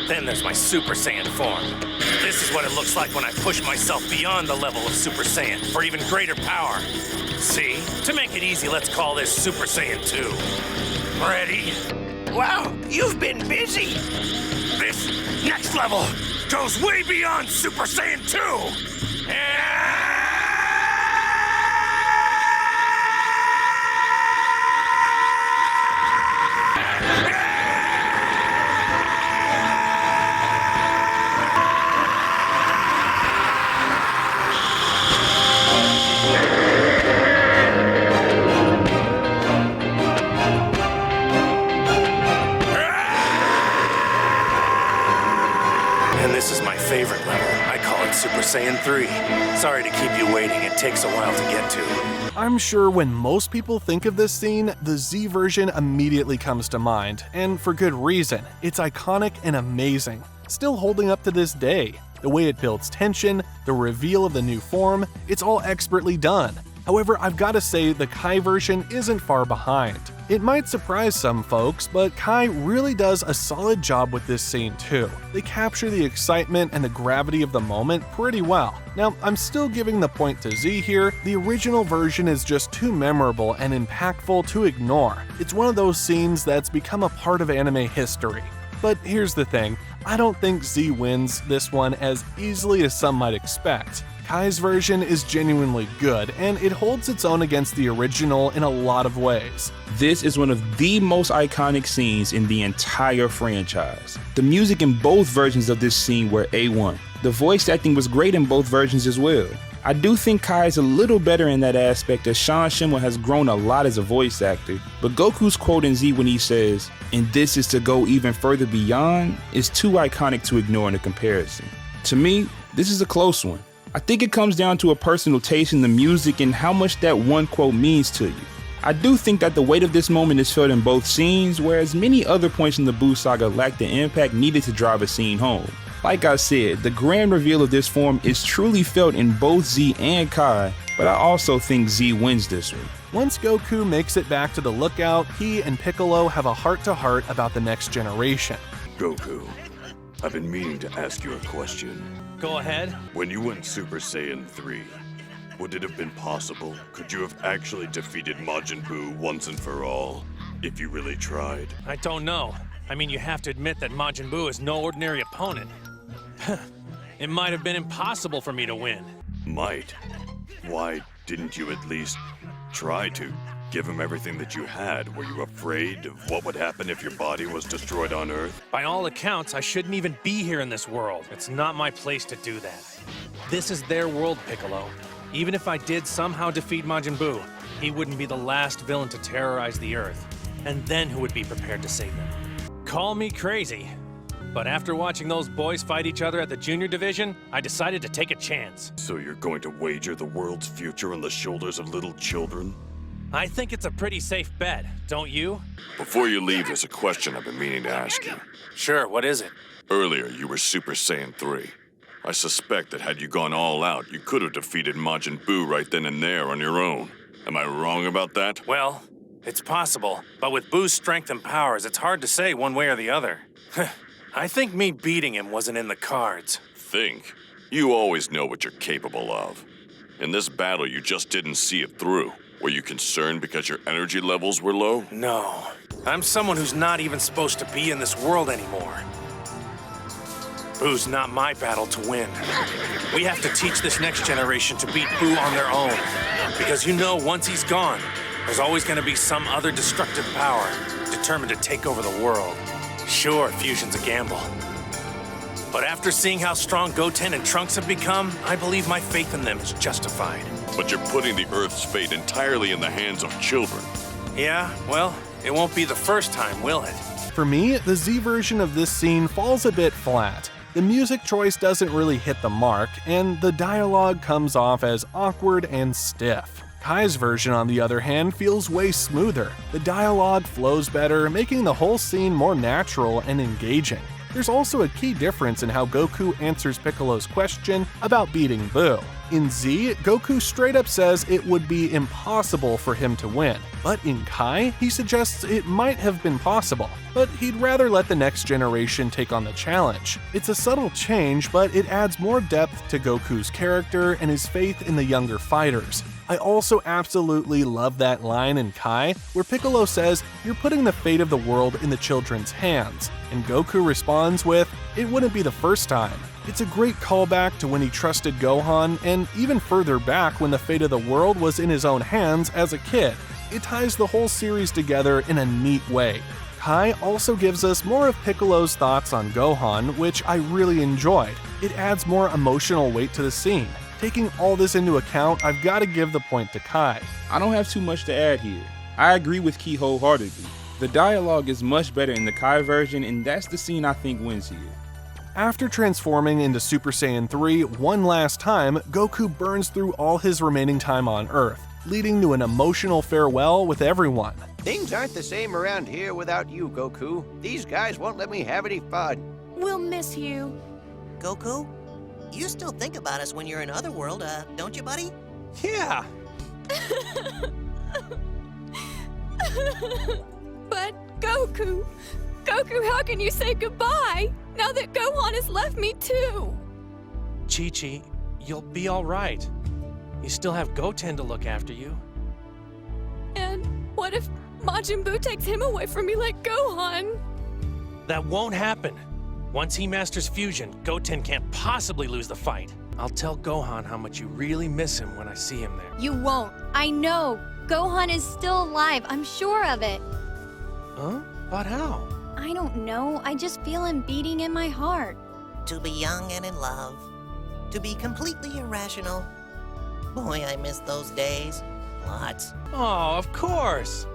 Then there's my Super Saiyan form. This is what it looks like when I push myself beyond the level of Super Saiyan for even greater power. See? To make it easy, let's call this Super Saiyan 2. Ready? Wow, you've been busy! This next level goes way beyond Super Saiyan 2! This is my favorite level. I call it Super Saiyan 3. Sorry to keep you waiting, it takes a while to get to. I'm sure when most people think of this scene, the Z version immediately comes to mind, and for good reason. It's iconic and amazing, still holding up to this day. The way it builds tension, the reveal of the new form, it's all expertly done. However, I've got to say the Kai version isn't far behind. It might surprise some folks, but Kai really does a solid job with this scene too. They capture the excitement and the gravity of the moment pretty well. Now, I'm still giving the point to Z here. The original version is just too memorable and impactful to ignore. It's one of those scenes that's become a part of anime history. But here's the thing, I don't think Z wins this one as easily as some might expect. Kai's version is genuinely good, and it holds its own against the original in a lot of ways. This is one of the most iconic scenes in the entire franchise. The music in both versions of this scene were A1. The voice acting was great in both versions as well. I do think Kai is a little better in that aspect, as Sean Schemmel has grown a lot as a voice actor, but Goku's quote in Z when he says, "And this is to go even further beyond," is too iconic to ignore in a comparison. To me, this is a close one. I think it comes down to a personal taste in the music and how much that one quote means to you. I do think that the weight of this moment is felt in both scenes, whereas many other points in the Buu Saga lack the impact needed to drive a scene home. Like I said, the grand reveal of this form is truly felt in both Z and Kai, but I also think Z wins this one. Once Goku makes it back to the lookout, he and Piccolo have a heart-to-heart about the next generation. Goku, I've been meaning to ask you a question. Go ahead. When you went Super Saiyan 3, would it have been possible? Could you have actually defeated Majin Buu once and for all, if you really tried? I don't know. I mean, you have to admit that Majin Buu is no ordinary opponent. It might have been impossible for me to win. Might? Why didn't you at least try to give him everything that you had? Were you afraid of what would happen if your body was destroyed on Earth? By all accounts, I shouldn't even be here in this world. It's not my place to do that. This is their world, Piccolo. Even if I did somehow defeat Majin Buu, he wouldn't be the last villain to terrorize the Earth. And then who would be prepared to save them? Call me crazy, but after watching those boys fight each other at the junior division, I decided to take a chance. So you're going to wager the world's future on the shoulders of little children? I think it's a pretty safe bet, don't you? Before you leave, there's a question I've been meaning to ask you. Sure, what is it? Earlier, you were Super Saiyan 3. I suspect that had you gone all out, you could have defeated Majin Buu right then and there on your own. Am I wrong about that? Well, it's possible, but with Buu's strength and powers, it's hard to say one way or the other. I think me beating him wasn't in the cards. Think? You always know what you're capable of. In this battle, you just didn't see it through. Were you concerned because your energy levels were low? No. I'm someone who's not even supposed to be in this world anymore. Buu's not my battle to win. We have to teach this next generation to beat Buu on their own. Because you know, once he's gone, there's always going to be some other destructive power determined to take over the world. Sure, fusion's a gamble. But after seeing how strong Goten and Trunks have become, I believe my faith in them is justified. But you're putting the Earth's fate entirely in the hands of children. Yeah, well, it won't be the first time, will it? For me, the Z version of this scene falls a bit flat. The music choice doesn't really hit the mark, and the dialogue comes off as awkward and stiff. Kai's version, on the other hand, feels way smoother. The dialogue flows better, making the whole scene more natural and engaging. There's also a key difference in how Goku answers Piccolo's question about beating Buu. In Z, Goku straight up says it would be impossible for him to win. But in Kai, he suggests it might have been possible, but he'd rather let the next generation take on the challenge. It's a subtle change, but it adds more depth to Goku's character and his faith in the younger fighters. I also absolutely love that line in Kai where Piccolo says, "You're putting the fate of the world in the children's hands," and Goku responds with, "It wouldn't be the first time." It's a great callback to when he trusted Gohan, and even further back when the fate of the world was in his own hands as a kid. It ties the whole series together in a neat way. Kai also gives us more of Piccolo's thoughts on Gohan, which I really enjoyed. It adds more emotional weight to the scene. Taking all this into account, I've got to give the point to Kai. I don't have too much to add here. I agree with Key wholeheartedly. The dialogue is much better in the Kai version, and that's the scene I think wins here. After transforming into Super Saiyan 3 one last time, Goku burns through all his remaining time on Earth, leading to an emotional farewell with everyone. Things aren't the same around here without you, Goku. These guys won't let me have any fun. We'll miss you. Goku, you still think about us when you're in Otherworld, don't you, buddy? Yeah. But Goku, how can you say goodbye now that Gohan has left me too? Chi-Chi, you'll be all right. You still have Goten to look after you. And what if Majin Buu takes him away from me like Gohan? That won't happen. Once he masters fusion, Goten can't possibly lose the fight. I'll tell Gohan how much you really miss him when I see him there. You won't. I know. Gohan is still alive. I'm sure of it. Huh? But how? I don't know. I just feel him beating in my heart. To be young and in love. To be completely irrational. Boy, I miss those days. Lots. Oh, of course.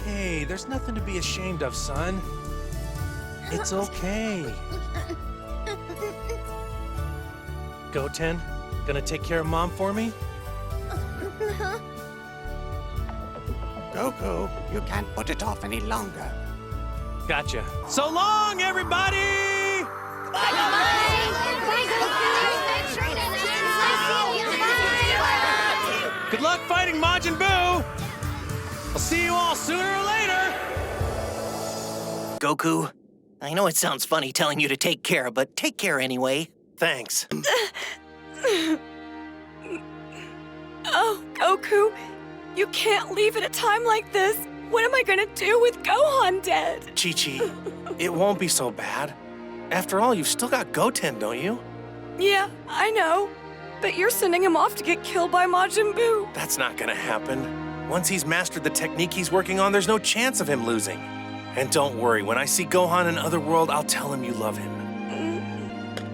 Hey, there's nothing to be ashamed of, son. It's okay. Goten, gonna take care of Mom for me? Goku, you can't put it off any longer. Gotcha. So long, everybody! Good luck fighting Majin Buu! I'll see you all sooner or later! Goku, I know it sounds funny telling you to take care, but take care anyway. Thanks. Oh, Goku, you can't leave at a time like this. What am I gonna do with Gohan dead? Chi-Chi, it won't be so bad. After all, you've still got Goten, don't you? Yeah, I know. But you're sending him off to get killed by Majin Buu. That's not gonna happen. Once he's mastered the technique he's working on, there's no chance of him losing. And don't worry, when I see Gohan in Otherworld, I'll tell him you love him.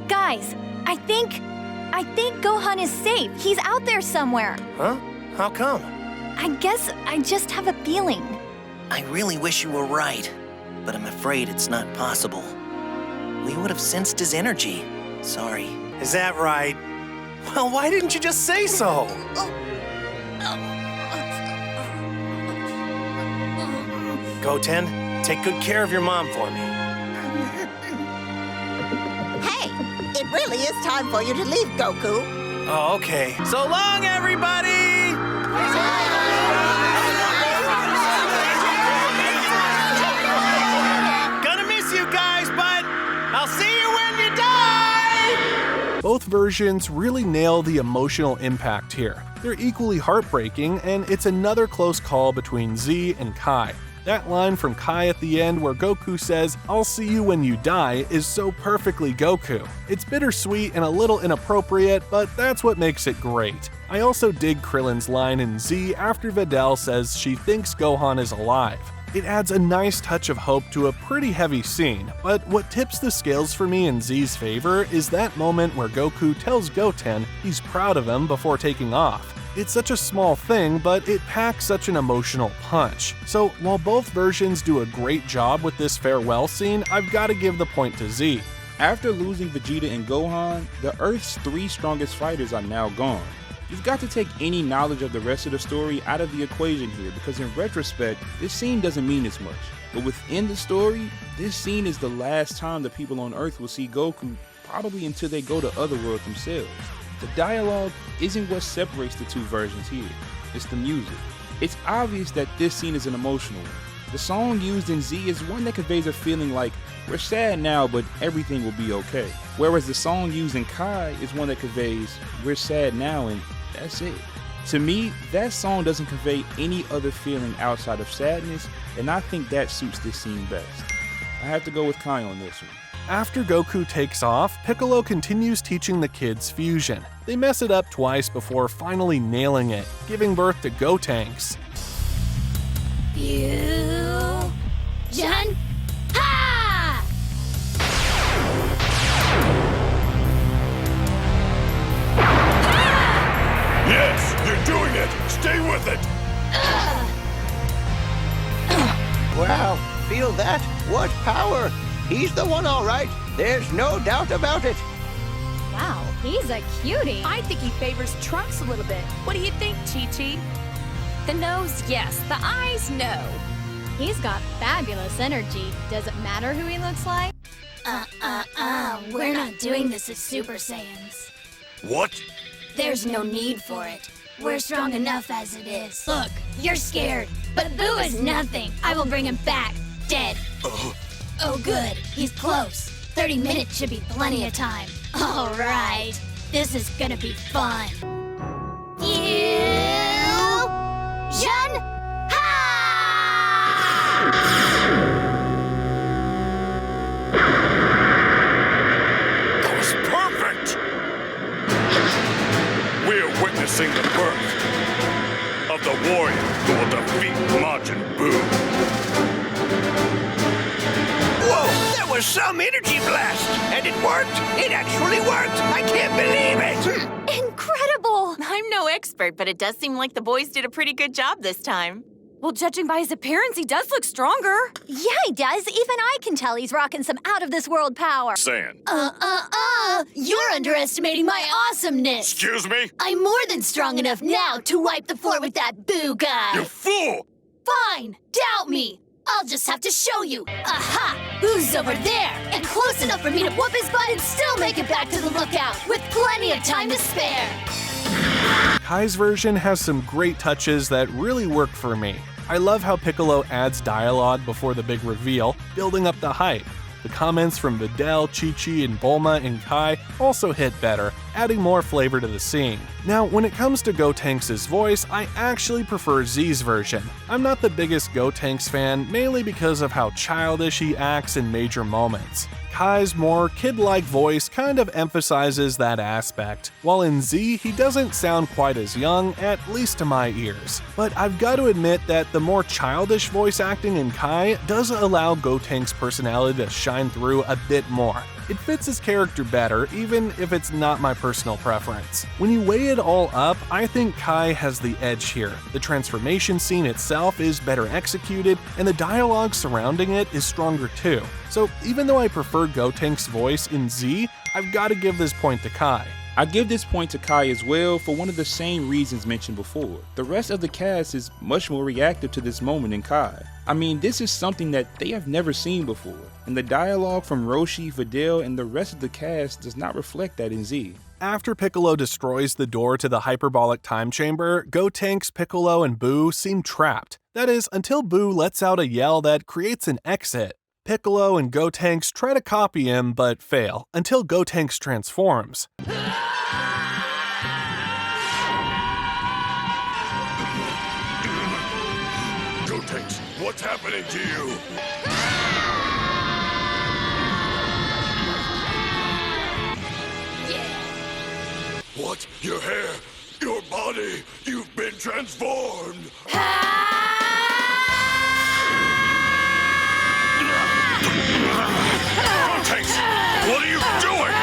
Guys, I think Gohan is safe. He's out there somewhere. Huh? How come? I guess I just have a feeling. I really wish you were right, but I'm afraid it's not possible. We would have sensed his energy. Sorry. Is that right? Well, why didn't you just say so? Goten, take good care of your mom for me. Hey, it really is time for you to leave, Goku. Oh, okay. So long, everybody! Gonna miss you guys, but I'll see you when you die! Both versions really nail the emotional impact here. They're equally heartbreaking, and it's another close call between Z and Kai. That line from Kai at the end where Goku says, "I'll see you when you die," is so perfectly Goku. It's bittersweet and a little inappropriate, but that's what makes it great. I also dig Krillin's line in Z after Videl says she thinks Gohan is alive. It adds a nice touch of hope to a pretty heavy scene, but what tips the scales for me in Z's favor is that moment where Goku tells Goten he's proud of him before taking off. It's such a small thing, but it packs such an emotional punch. So while both versions do a great job with this farewell scene, I've got to give the point to Z. After losing Vegeta and Gohan, the Earth's 3 strongest fighters are now gone. You've got to take any knowledge of the rest of the story out of the equation here, because in retrospect, this scene doesn't mean as much. But within the story, this scene is the last time the people on Earth will see Goku, probably until they go to Otherworld themselves. The dialogue isn't what separates the two versions here, it's the music. It's obvious that this scene is an emotional one. The song used in Z is one that conveys a feeling like, we're sad now, but everything will be okay. Whereas the song used in Kai is one that conveys, we're sad now and that's it. To me, that song doesn't convey any other feeling outside of sadness, and I think that suits this scene best. I have to go with Kai on this one. After Goku takes off, Piccolo continues teaching the kids fusion. They mess it up twice before finally nailing it, giving birth to Gotenks. Fusion! Ha! Yes, you're doing it! Stay with it! Wow, feel that? What power! He's the one, all right. There's no doubt about it. Wow, he's a cutie. I think he favors Trunks a little bit. What do you think, Chi-Chi? The nose, yes. The eyes, no. He's got fabulous energy. Does it matter who he looks like? We're not doing this as Super Saiyans. What? There's no need for it. We're strong enough as it is. Look, you're scared, but Buu is nothing. I will bring him back, dead. Oh good, he's close. 30 minutes should be plenty of time. All right, this is gonna be fun. Fusion! Ha! That was perfect! We're witnessing the birth of the warrior who will defeat Majin Buu. Whoa, that was some energy blast! And it worked! It actually worked! I can't believe it! Incredible! I'm no expert, but it does seem like the boys did a pretty good job this time. Well, judging by his appearance, he does look stronger. Yeah, he does. Even I can tell he's rocking some out-of-this-world power. Saiyan. You're underestimating my awesomeness. Excuse me? I'm more than strong enough now to wipe the floor with that Buu guy. You fool! Fine, doubt me. I'll just have to show you. Aha! Buu's over there, and close enough for me to whoop his butt and still make it back to the lookout, with plenty of time to spare. Kai's version has some great touches that really work for me. I love how Piccolo adds dialogue before the big reveal, building up the hype. The comments from Videl, Chi-Chi, and Bulma and Kai also hit better, adding more flavor to the scene. Now, when it comes to Gotenks' voice, I actually prefer Z's version. I'm not the biggest Gotenks fan, mainly because of how childish he acts in major moments. Kai's more kid-like voice kind of emphasizes that aspect, while in Z, he doesn't sound quite as young, at least to my ears. But I've got to admit that the more childish voice acting in Kai does allow Gotenks' personality to shine through a bit more. It fits his character better, even if it's not my personal preference. When you weigh it all up, I think Kai has the edge here. The transformation scene itself is better executed, and the dialogue surrounding it is stronger too. So even though I prefer Gotenks' voice in Z, I've got to give this point to Kai. I give this point to Kai as well for one of the same reasons mentioned before. The rest of the cast is much more reactive to this moment than Kai. I mean, this is something that they have never seen before, and the dialogue from Roshi, Videl, and the rest of the cast does not reflect that in Z. After Piccolo destroys the door to the hyperbolic time chamber, Gotenks, Piccolo, and Buu seem trapped. That is, until Buu lets out a yell that creates an exit. Piccolo and Gotenks try to copy him, but fail, until Gotenks transforms. Gotenks, what's happening to you? What? Your hair? Your body? You've been transformed! Gotenks, what are you doing?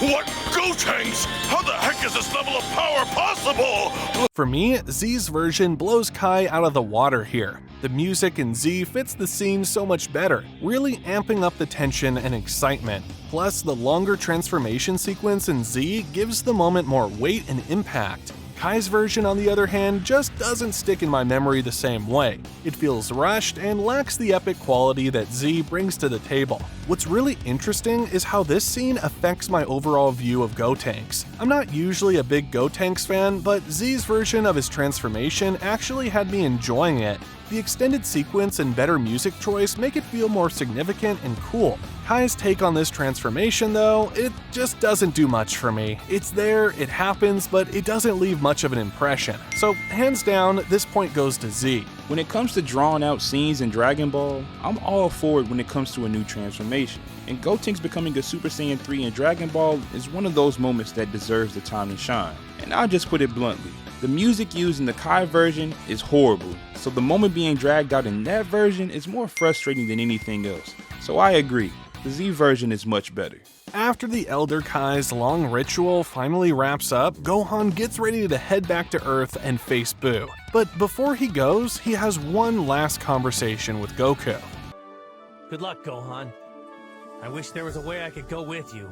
What? Gotenks? How the heck is this level of power possible? For me, Z's version blows Kai out of the water here. The music in Z fits the scene so much better, really amping up the tension and excitement. Plus, the longer transformation sequence in Z gives the moment more weight and impact. Kai's version, on the other hand, just doesn't stick in my memory the same way. It feels rushed and lacks the epic quality that Z brings to the table. What's really interesting is how this scene affects my overall view of Gotenks. I'm not usually a big Gotenks fan, but Z's version of his transformation actually had me enjoying it. The extended sequence and better music choice make it feel more significant and cool. Kai's take on this transformation, though, it just doesn't do much for me. It's there, it happens, but it doesn't leave much of an impression. So, hands down, this point goes to Z. When it comes to drawn out scenes in Dragon Ball, I'm all for it when it comes to a new transformation. And Gotenks becoming a Super Saiyan 3 in Dragon Ball is one of those moments that deserves the time to shine. And I'll just put it bluntly, the music used in the Kai version is horrible, so the moment being dragged out in that version is more frustrating than anything else. So I agree, the Z version is much better. After the Elder Kai's long ritual finally wraps up, Gohan gets ready to head back to Earth and face Buu. But before he goes, he has one last conversation with Goku. Good luck, Gohan. I wish there was a way I could go with you,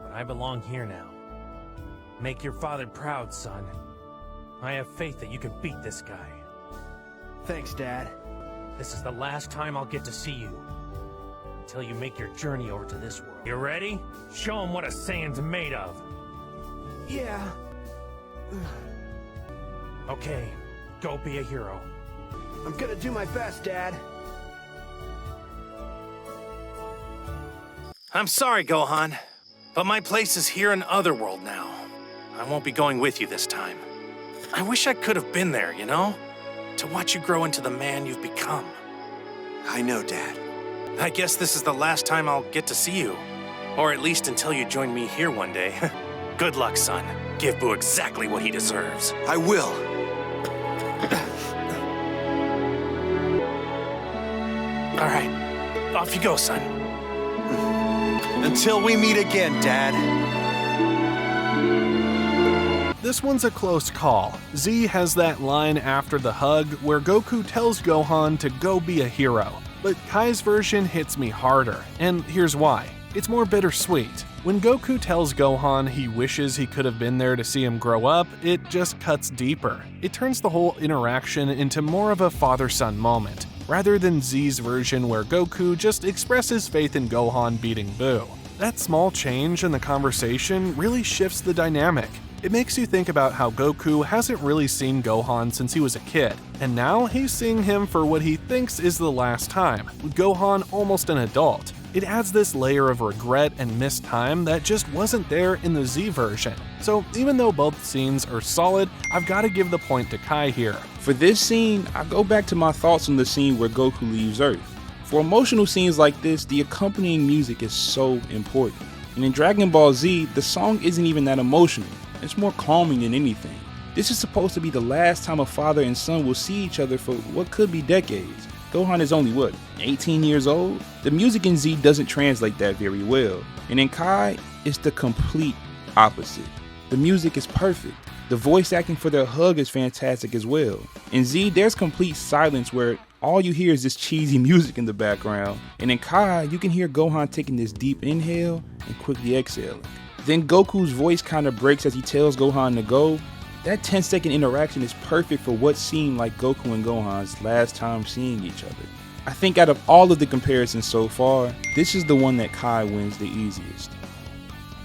but I belong here now. Make your father proud, son. I have faith that you can beat this guy. Thanks, Dad. This is the last time I'll get to see you, until you make your journey over to this world. You ready? Show him what a Saiyan's made of. Yeah. Okay, go be a hero. I'm gonna do my best, Dad. I'm sorry, Gohan, but my place is here in Otherworld now. I won't be going with you this time. I wish I could have been there, you know? To watch you grow into the man you've become. I know, Dad. I guess this is the last time I'll get to see you. Or at least until you join me here one day. Good luck, son. Give Buu exactly what he deserves. I will. All right, off you go, son. Until we meet again, Dad. This one's a close call. Z has that line after the hug where Goku tells Gohan to go be a hero. But Kai's version hits me harder, and here's why. It's more bittersweet. When Goku tells Gohan he wishes he could have been there to see him grow up, it just cuts deeper. It turns the whole interaction into more of a father-son moment, rather than Z's version where Goku just expresses faith in Gohan beating Buu. That small change in the conversation really shifts the dynamic. It makes you think about how Goku hasn't really seen Gohan since he was a kid, and now he's seeing him for what he thinks is the last time, with Gohan almost an adult. It adds this layer of regret and missed time that just wasn't there in the Z version. So even though both scenes are solid, I've got to give the point to Kai here. For this scene, I go back to my thoughts on the scene where Goku leaves Earth. For emotional scenes like this, the accompanying music is so important. And in Dragon Ball Z, the song isn't even that emotional. It's more calming than anything. This is supposed to be the last time a father and son will see each other for what could be decades. Gohan is only, 18 years old? The music in Z doesn't translate that very well. And in Kai, it's the complete opposite. The music is perfect. The voice acting for their hug is fantastic as well. In Z, there's complete silence where all you hear is this cheesy music in the background. And in Kai, you can hear Gohan taking this deep inhale and quickly exhaling. Then Goku's voice kind of breaks as he tells Gohan to go. That 10-second interaction is perfect for what seemed like Goku and Gohan's last time seeing each other. I think out of all of the comparisons so far, this is the one that Kai wins the easiest.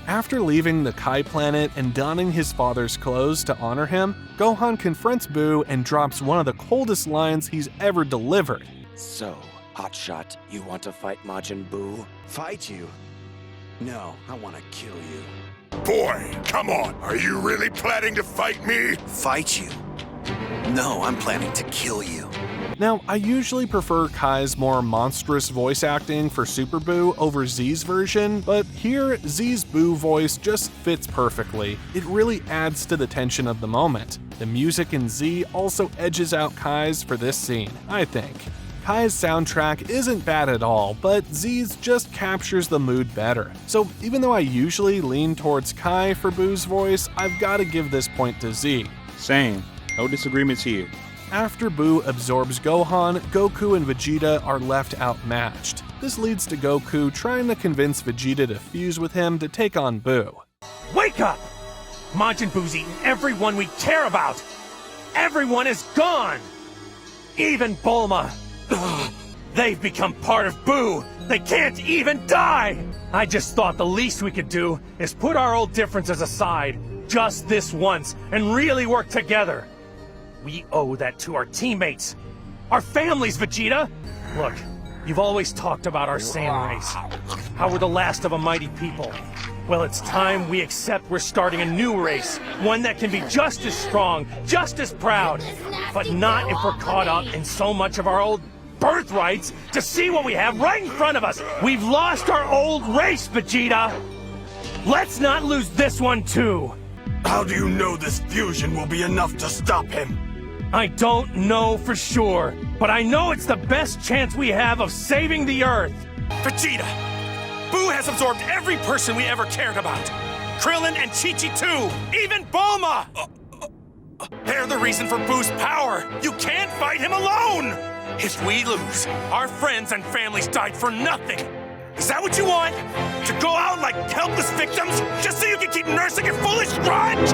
After leaving the Kai planet and donning his father's clothes to honor him, Gohan confronts Buu and drops one of the coldest lines he's ever delivered. So, Hotshot, you want to fight Majin Buu? Fight you? No, I want to kill you. Boy, come on. Are you really planning to fight me? Fight you? No, I'm planning to kill you. Now, I usually prefer Kai's more monstrous voice acting for Super Buu over Z's version, but here, Z's Buu voice just fits perfectly. It really adds to the tension of the moment. The music in Z also edges out Kai's for this scene, I think. Kai's soundtrack isn't bad at all, but Z's just captures the mood better. So even though I usually lean towards Kai for Buu's voice, I've got to give this point to Z. Same. No disagreements here. After Buu absorbs Gohan, Goku and Vegeta are left outmatched. This leads to Goku trying to convince Vegeta to fuse with him to take on Buu. Wake up! Majin Buu's eaten everyone we care about! Everyone is gone! Even Bulma! They've become part of Buu! They can't even die! I just thought the least we could do is put our old differences aside, just this once, and really work together. We owe that to our teammates, our families, Vegeta! Look, you've always talked about our Saiyan race, how we're the last of a mighty people. Well, it's time we accept we're starting a new race, one that can be just as strong, just as proud, but not if we're caught up in so much of our old birthrights to see what we have right in front of us. We've lost our old race, Vegeta! Let's not lose this one, too! How do you know this fusion will be enough to stop him? I don't know for sure, but I know it's the best chance we have of saving the Earth! Vegeta! Buu has absorbed every person we ever cared about! Krillin and Chi-Chi too! Even Bulma! They're the reason for Buu's power! You can't fight him alone! If we lose, our friends and families died for nothing! Is that what you want? To go out like helpless victims just so you can keep nursing your foolish grudge?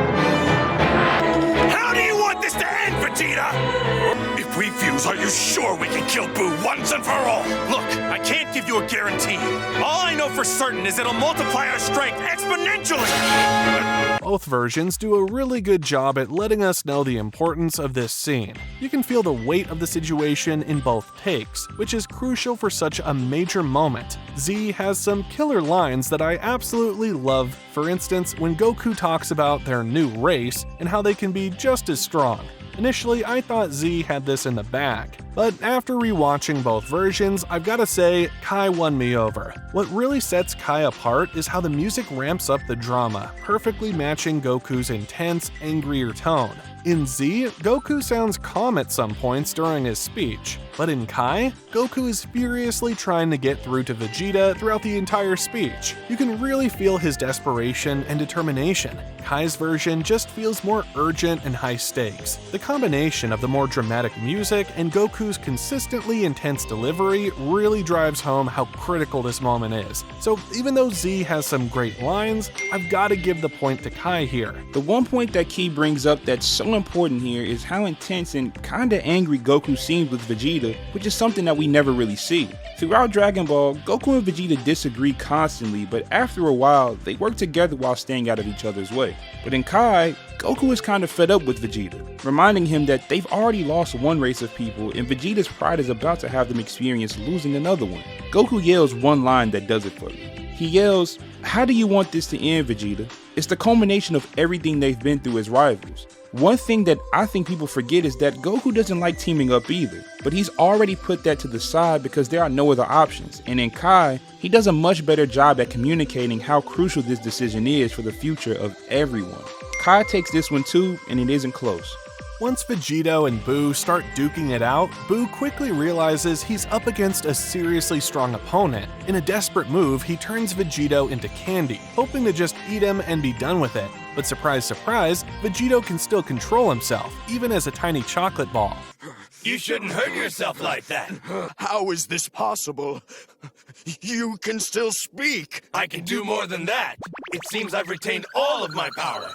How do you want this to end, Vegeta? If we fuse, are you sure we can kill Buu once and for all? Look, I can't give you a guarantee. All I know for certain is it'll multiply our strength exponentially! Both versions do a really good job at letting us know the importance of this scene. You can feel the weight of the situation in both takes, which is crucial for such a major moment. Z has some killer lines that I absolutely love, for instance, when Goku talks about their new race and how they can be just as strong. Initially, I thought Z had this in the bag, but after rewatching both versions, I've gotta say, Kai won me over. What really sets Kai apart is how the music ramps up the drama, perfectly matching Goku's intense, angrier tone. In Z, Goku sounds calm at some points during his speech, but in Kai, Goku is furiously trying to get through to Vegeta throughout the entire speech. You can really feel his desperation and determination. Kai's version just feels more urgent and high stakes. The combination of the more dramatic music and Goku Goku's consistently intense delivery really drives home how critical this moment is. So even though Z has some great lines, I've got to give the point to Kai here. The one point that Key brings up that's so important here is how intense and kinda angry Goku seems with Vegeta, which is something that we never really see. Throughout Dragon Ball, Goku and Vegeta disagree constantly, but after a while, they work together while staying out of each other's way. But in Kai, Goku is kind of fed up with Vegeta, reminding him that they've already lost one race of people and Vegeta's pride is about to have them experience losing another one. Goku yells one line that does it for me. He yells, "How do you want this to end, Vegeta?" It's the culmination of everything they've been through as rivals. One thing that I think people forget is that Goku doesn't like teaming up either, but he's already put that to the side because there are no other options, and in Kai, he does a much better job at communicating how crucial this decision is for the future of everyone. Kai takes this one too, and it isn't close. Once Vegito and Buu start duking it out, Buu quickly realizes he's up against a seriously strong opponent. In a desperate move, he turns Vegito into candy, hoping to just eat him and be done with it. But surprise, surprise, Vegito can still control himself, even as a tiny chocolate ball. You shouldn't hurt yourself like that. How is this possible? You can still speak. I can do more than that. It seems I've retained all of my power.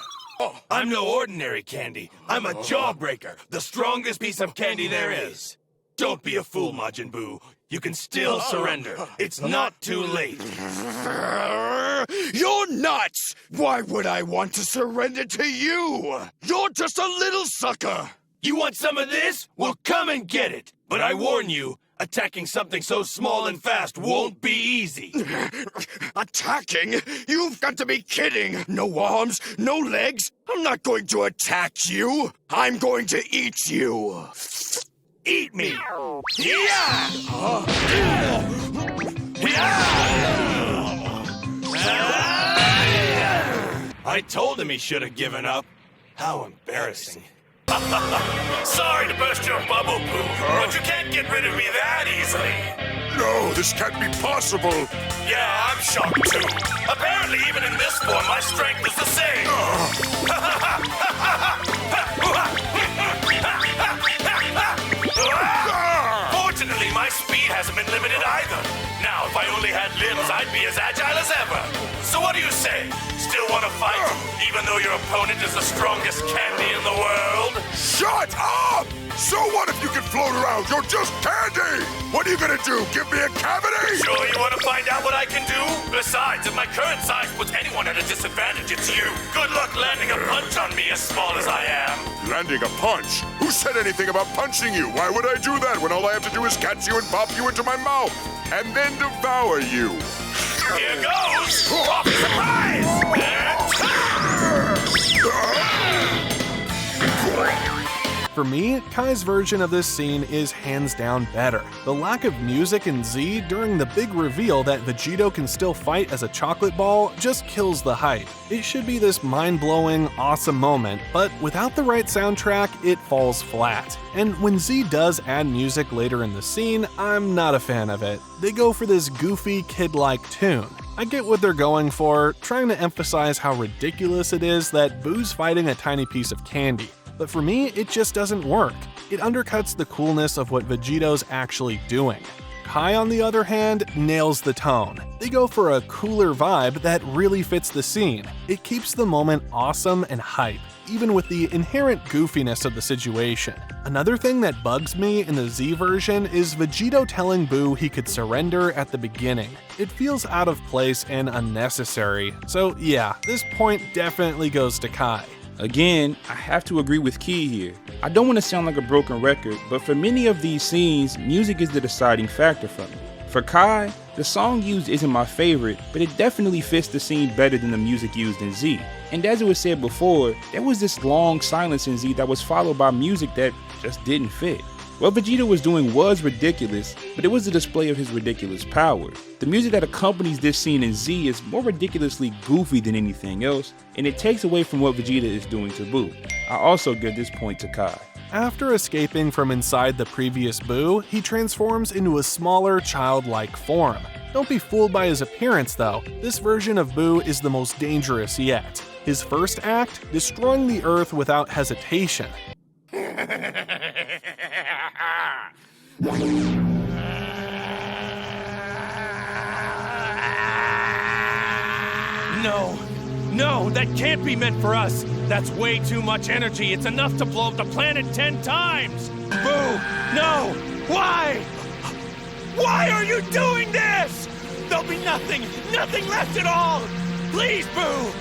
I'm no ordinary candy. I'm a jawbreaker, the strongest piece of candy there is. Don't be a fool, Majin Buu. You can still surrender. It's not too late. You're nuts! Why would I want to surrender to you? You're just a little sucker! You want some of this? Well, come and get it. But I warn you, attacking something so small and fast won't be easy. Attacking? You've got to be kidding! No arms, no legs. I'm not going to attack you. I'm going to eat you. Eat me! Yeah! I told him he should have given up. How embarrassing. Sorry to burst your bubble, Boo, but you can't get rid of me that easily. No, this can't be possible. Yeah, I'm shocked too. Apparently, even in this form, my strength is the same. Fortunately, my speed hasn't been limited either. Now, if I only had limbs, I'd be as agile as ever. So what do you say? Still want to fight, even though your opponent is the strongest candy in the world? Shut up! So what if you can float around? You're just candy! What are you gonna do? Give me a cavity? Sure you want to find out what I can do? Besides, if my current size puts anyone at a disadvantage, it's you. Good luck landing a punch on me as small as I am. Landing a punch? Who said anything about punching you? Why would I do that when all I have to do is catch you and pop you into my mouth? And then devour you. Here goes! Rocky surprise! For me, Kai's version of this scene is hands down better. The lack of music in Z during the big reveal that Vegito can still fight as a chocolate ball just kills the hype. It should be this mind-blowing, awesome moment, but without the right soundtrack, it falls flat. And when Z does add music later in the scene, I'm not a fan of it. They go for this goofy, kid-like tune. I get what they're going for, trying to emphasize how ridiculous it is that Buu's fighting a tiny piece of candy. But for me, it just doesn't work. It undercuts the coolness of what Vegito's actually doing. Kai, on the other hand, nails the tone. They go for a cooler vibe that really fits the scene. It keeps the moment awesome and hype, even with the inherent goofiness of the situation. Another thing that bugs me in the Z version is Vegito telling Buu he could surrender at the beginning. It feels out of place and unnecessary, so yeah, this point definitely goes to Kai. Again, I have to agree with Key here. I don't want to sound like a broken record, but for many of these scenes, music is the deciding factor for me. For Kai, the song used isn't my favorite, but it definitely fits the scene better than the music used in Z. And as it was said before, there was this long silence in Z that was followed by music that just didn't fit. What Vegeta was doing was ridiculous, but it was a display of his ridiculous power. The music that accompanies this scene in Z is more ridiculously goofy than anything else, and it takes away from what Vegeta is doing to Buu. I also give this point to Kai. After escaping from inside the previous Buu, he transforms into a smaller, childlike form. Don't be fooled by his appearance though, this version of Buu is the most dangerous yet. His first act, destroying the Earth without hesitation. No! No, that can't be meant for us! That's way too much energy. It's enough to blow up the planet 10 times! Boo! No! Why? Why are you doing this? There'll be nothing left at all! Please, Boo!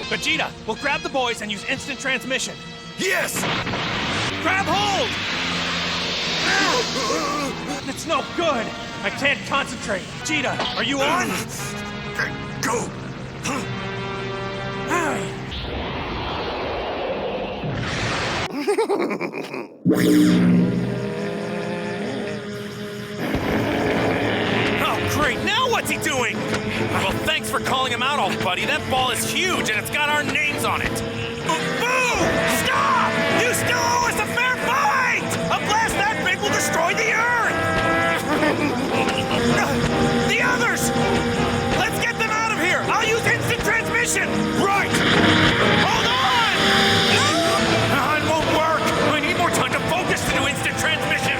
Vegeta, we'll grab the boys and use instant transmission. Yes! Grab hold! It's no good! I can't concentrate. Vegeta, are you on? Go! Oh, great! Now what's he doing? Well, thanks for calling him out, old buddy. That ball is huge, and it's got our names on it. Boo! Stop! You still owe us a fair fight! A blast that big will destroy the Earth! The others! Let's get them out of here! I'll use instant transmission! Right! Hold on! It won't work! I need more time to focus to do instant transmission!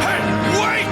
Hey, wait!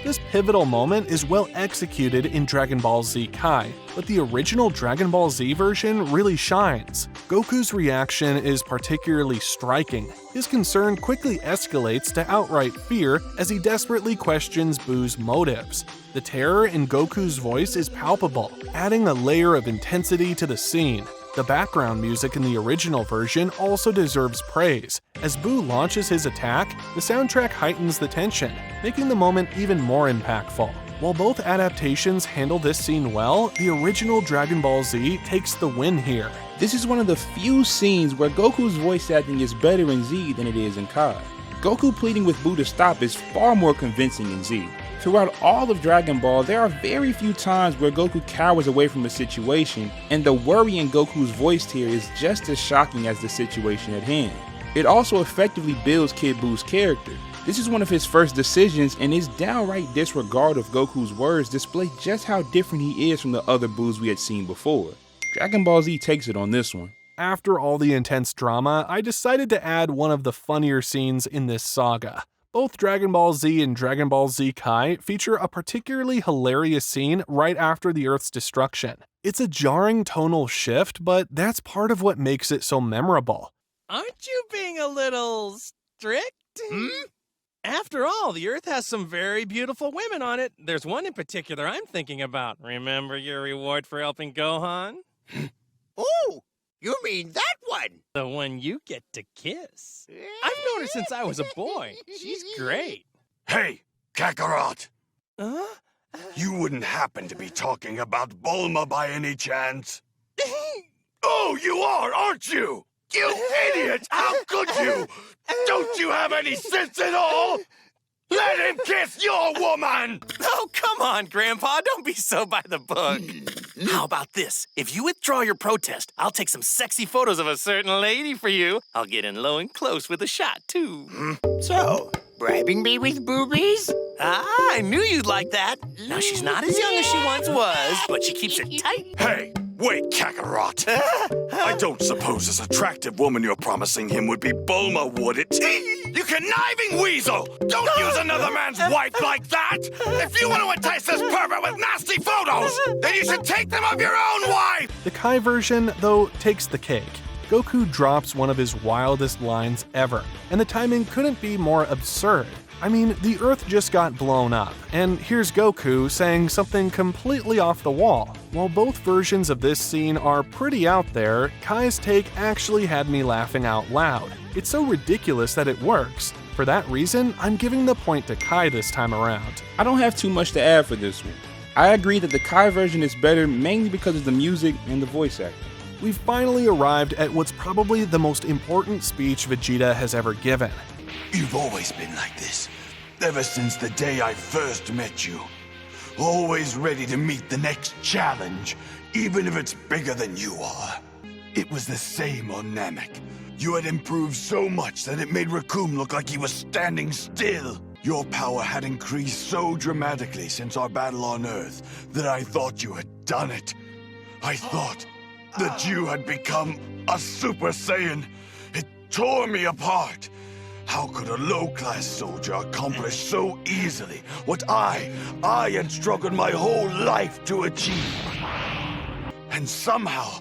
This pivotal moment is well executed in Dragon Ball Z Kai, but the original Dragon Ball Z version really shines. Goku's reaction is particularly striking. His concern quickly escalates to outright fear as he desperately questions Buu's motives. The terror in Goku's voice is palpable, adding a layer of intensity to the scene. The background music in the original version also deserves praise. As Buu launches his attack, the soundtrack heightens the tension, making the moment even more impactful. While both adaptations handle this scene well, the original Dragon Ball Z takes the win here. This is one of the few scenes where Goku's voice acting is better in Z than it is in Kai. Goku pleading with Buu to stop is far more convincing in Z. Throughout all of Dragon Ball, there are very few times where Goku cowers away from a situation, and the worry in Goku's voice here is just as shocking as the situation at hand. It also effectively builds Kid Buu's character. This is one of his first decisions, and his downright disregard of Goku's words display just how different he is from the other Buus we had seen before. Dragon Ball Z takes it on this one. After all the intense drama, I decided to add one of the funnier scenes in this saga. Both Dragon Ball Z and Dragon Ball Z Kai feature a particularly hilarious scene right after the Earth's destruction. It's a jarring tonal shift, but that's part of what makes it so memorable. Aren't you being a little strict? After all, the Earth has some very beautiful women on it. There's one in particular I'm thinking about. Remember your reward for helping Gohan? Oh, you mean that one? The one you get to kiss. I've known her since I was a boy. She's great. Hey, Kakarot! You wouldn't happen to be talking about Bulma by any chance? Oh, you are, aren't you? You idiot! How could you? Don't you have any sense at all? Let him kiss your woman! Oh, come on, Grandpa. Don't be so by the book. How about this? If you withdraw your protest, I'll take some sexy photos of a certain lady for you. I'll get in low and close with a shot, too. So, bribing me with boobies? Ah, I knew you'd like that. Now, she's not as young as she once was, but she keeps it tight. Hey, wait, Kakarot. I don't suppose this attractive woman you're promising him would be Bulma, would it? You conniving weasel! Don't use another man's wife like that! If you want to entice this pervert with nasty photos, then you should take them of your own wife! The Kai version, though, takes the cake. Goku drops one of his wildest lines ever, and the timing couldn't be more absurd. I mean, the Earth just got blown up, and here's Goku saying something completely off the wall. While both versions of this scene are pretty out there, Kai's take actually had me laughing out loud. It's so ridiculous that it works. For that reason, I'm giving the point to Kai this time around. I don't have too much to add for this one. I agree that the Kai version is better mainly because of the music and the voice acting. We've finally arrived at what's probably the most important speech Vegeta has ever given. You've always been like this, ever since the day I first met you. Always ready to meet the next challenge, even if it's bigger than you are. It was the same on Namek. You had improved so much that it made Raccoon look like he was standing still. Your power had increased so dramatically since our battle on Earth that I thought you had done it. I thought that you had become a Super Saiyan. tore me apart. How could a low-class soldier accomplish so easily what I had struggled my whole life to achieve? And somehow,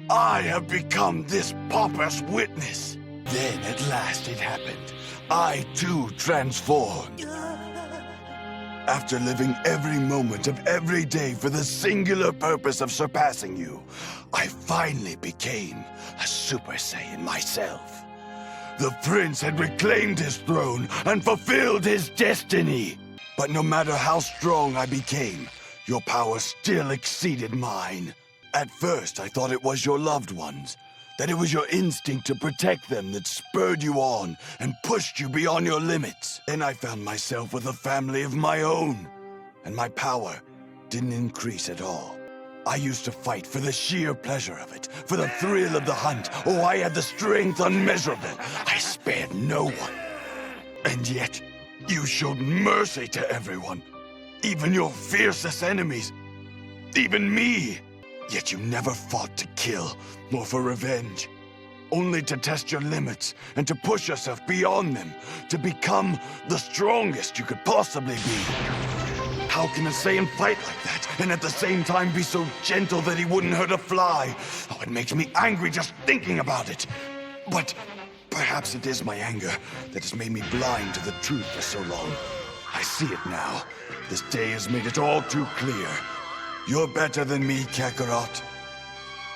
I have become this pauper's witness. Then at last it happened. I too transformed. After living every moment of every day for the singular purpose of surpassing you, I finally became a Super Saiyan myself. The prince had reclaimed his throne and fulfilled his destiny. But no matter how strong I became, your power still exceeded mine. At first, I thought it was your loved ones, that it was your instinct to protect them that spurred you on and pushed you beyond your limits. Then I found myself with a family of my own, and my power didn't increase at all. I used to fight for the sheer pleasure of it, for the thrill of the hunt. Oh, I had the strength unmeasurable. I spared no one. And yet, you showed mercy to everyone, even your fiercest enemies, even me. Yet you never fought to kill, nor for revenge. Only to test your limits and to push yourself beyond them, to become the strongest you could possibly be. How can a Saiyan fight like that, and at the same time be so gentle that he wouldn't hurt a fly? Oh, it makes me angry just thinking about it. But perhaps it is my anger that has made me blind to the truth for so long. I see it now. This day has made it all too clear. You're better than me, Kakarot.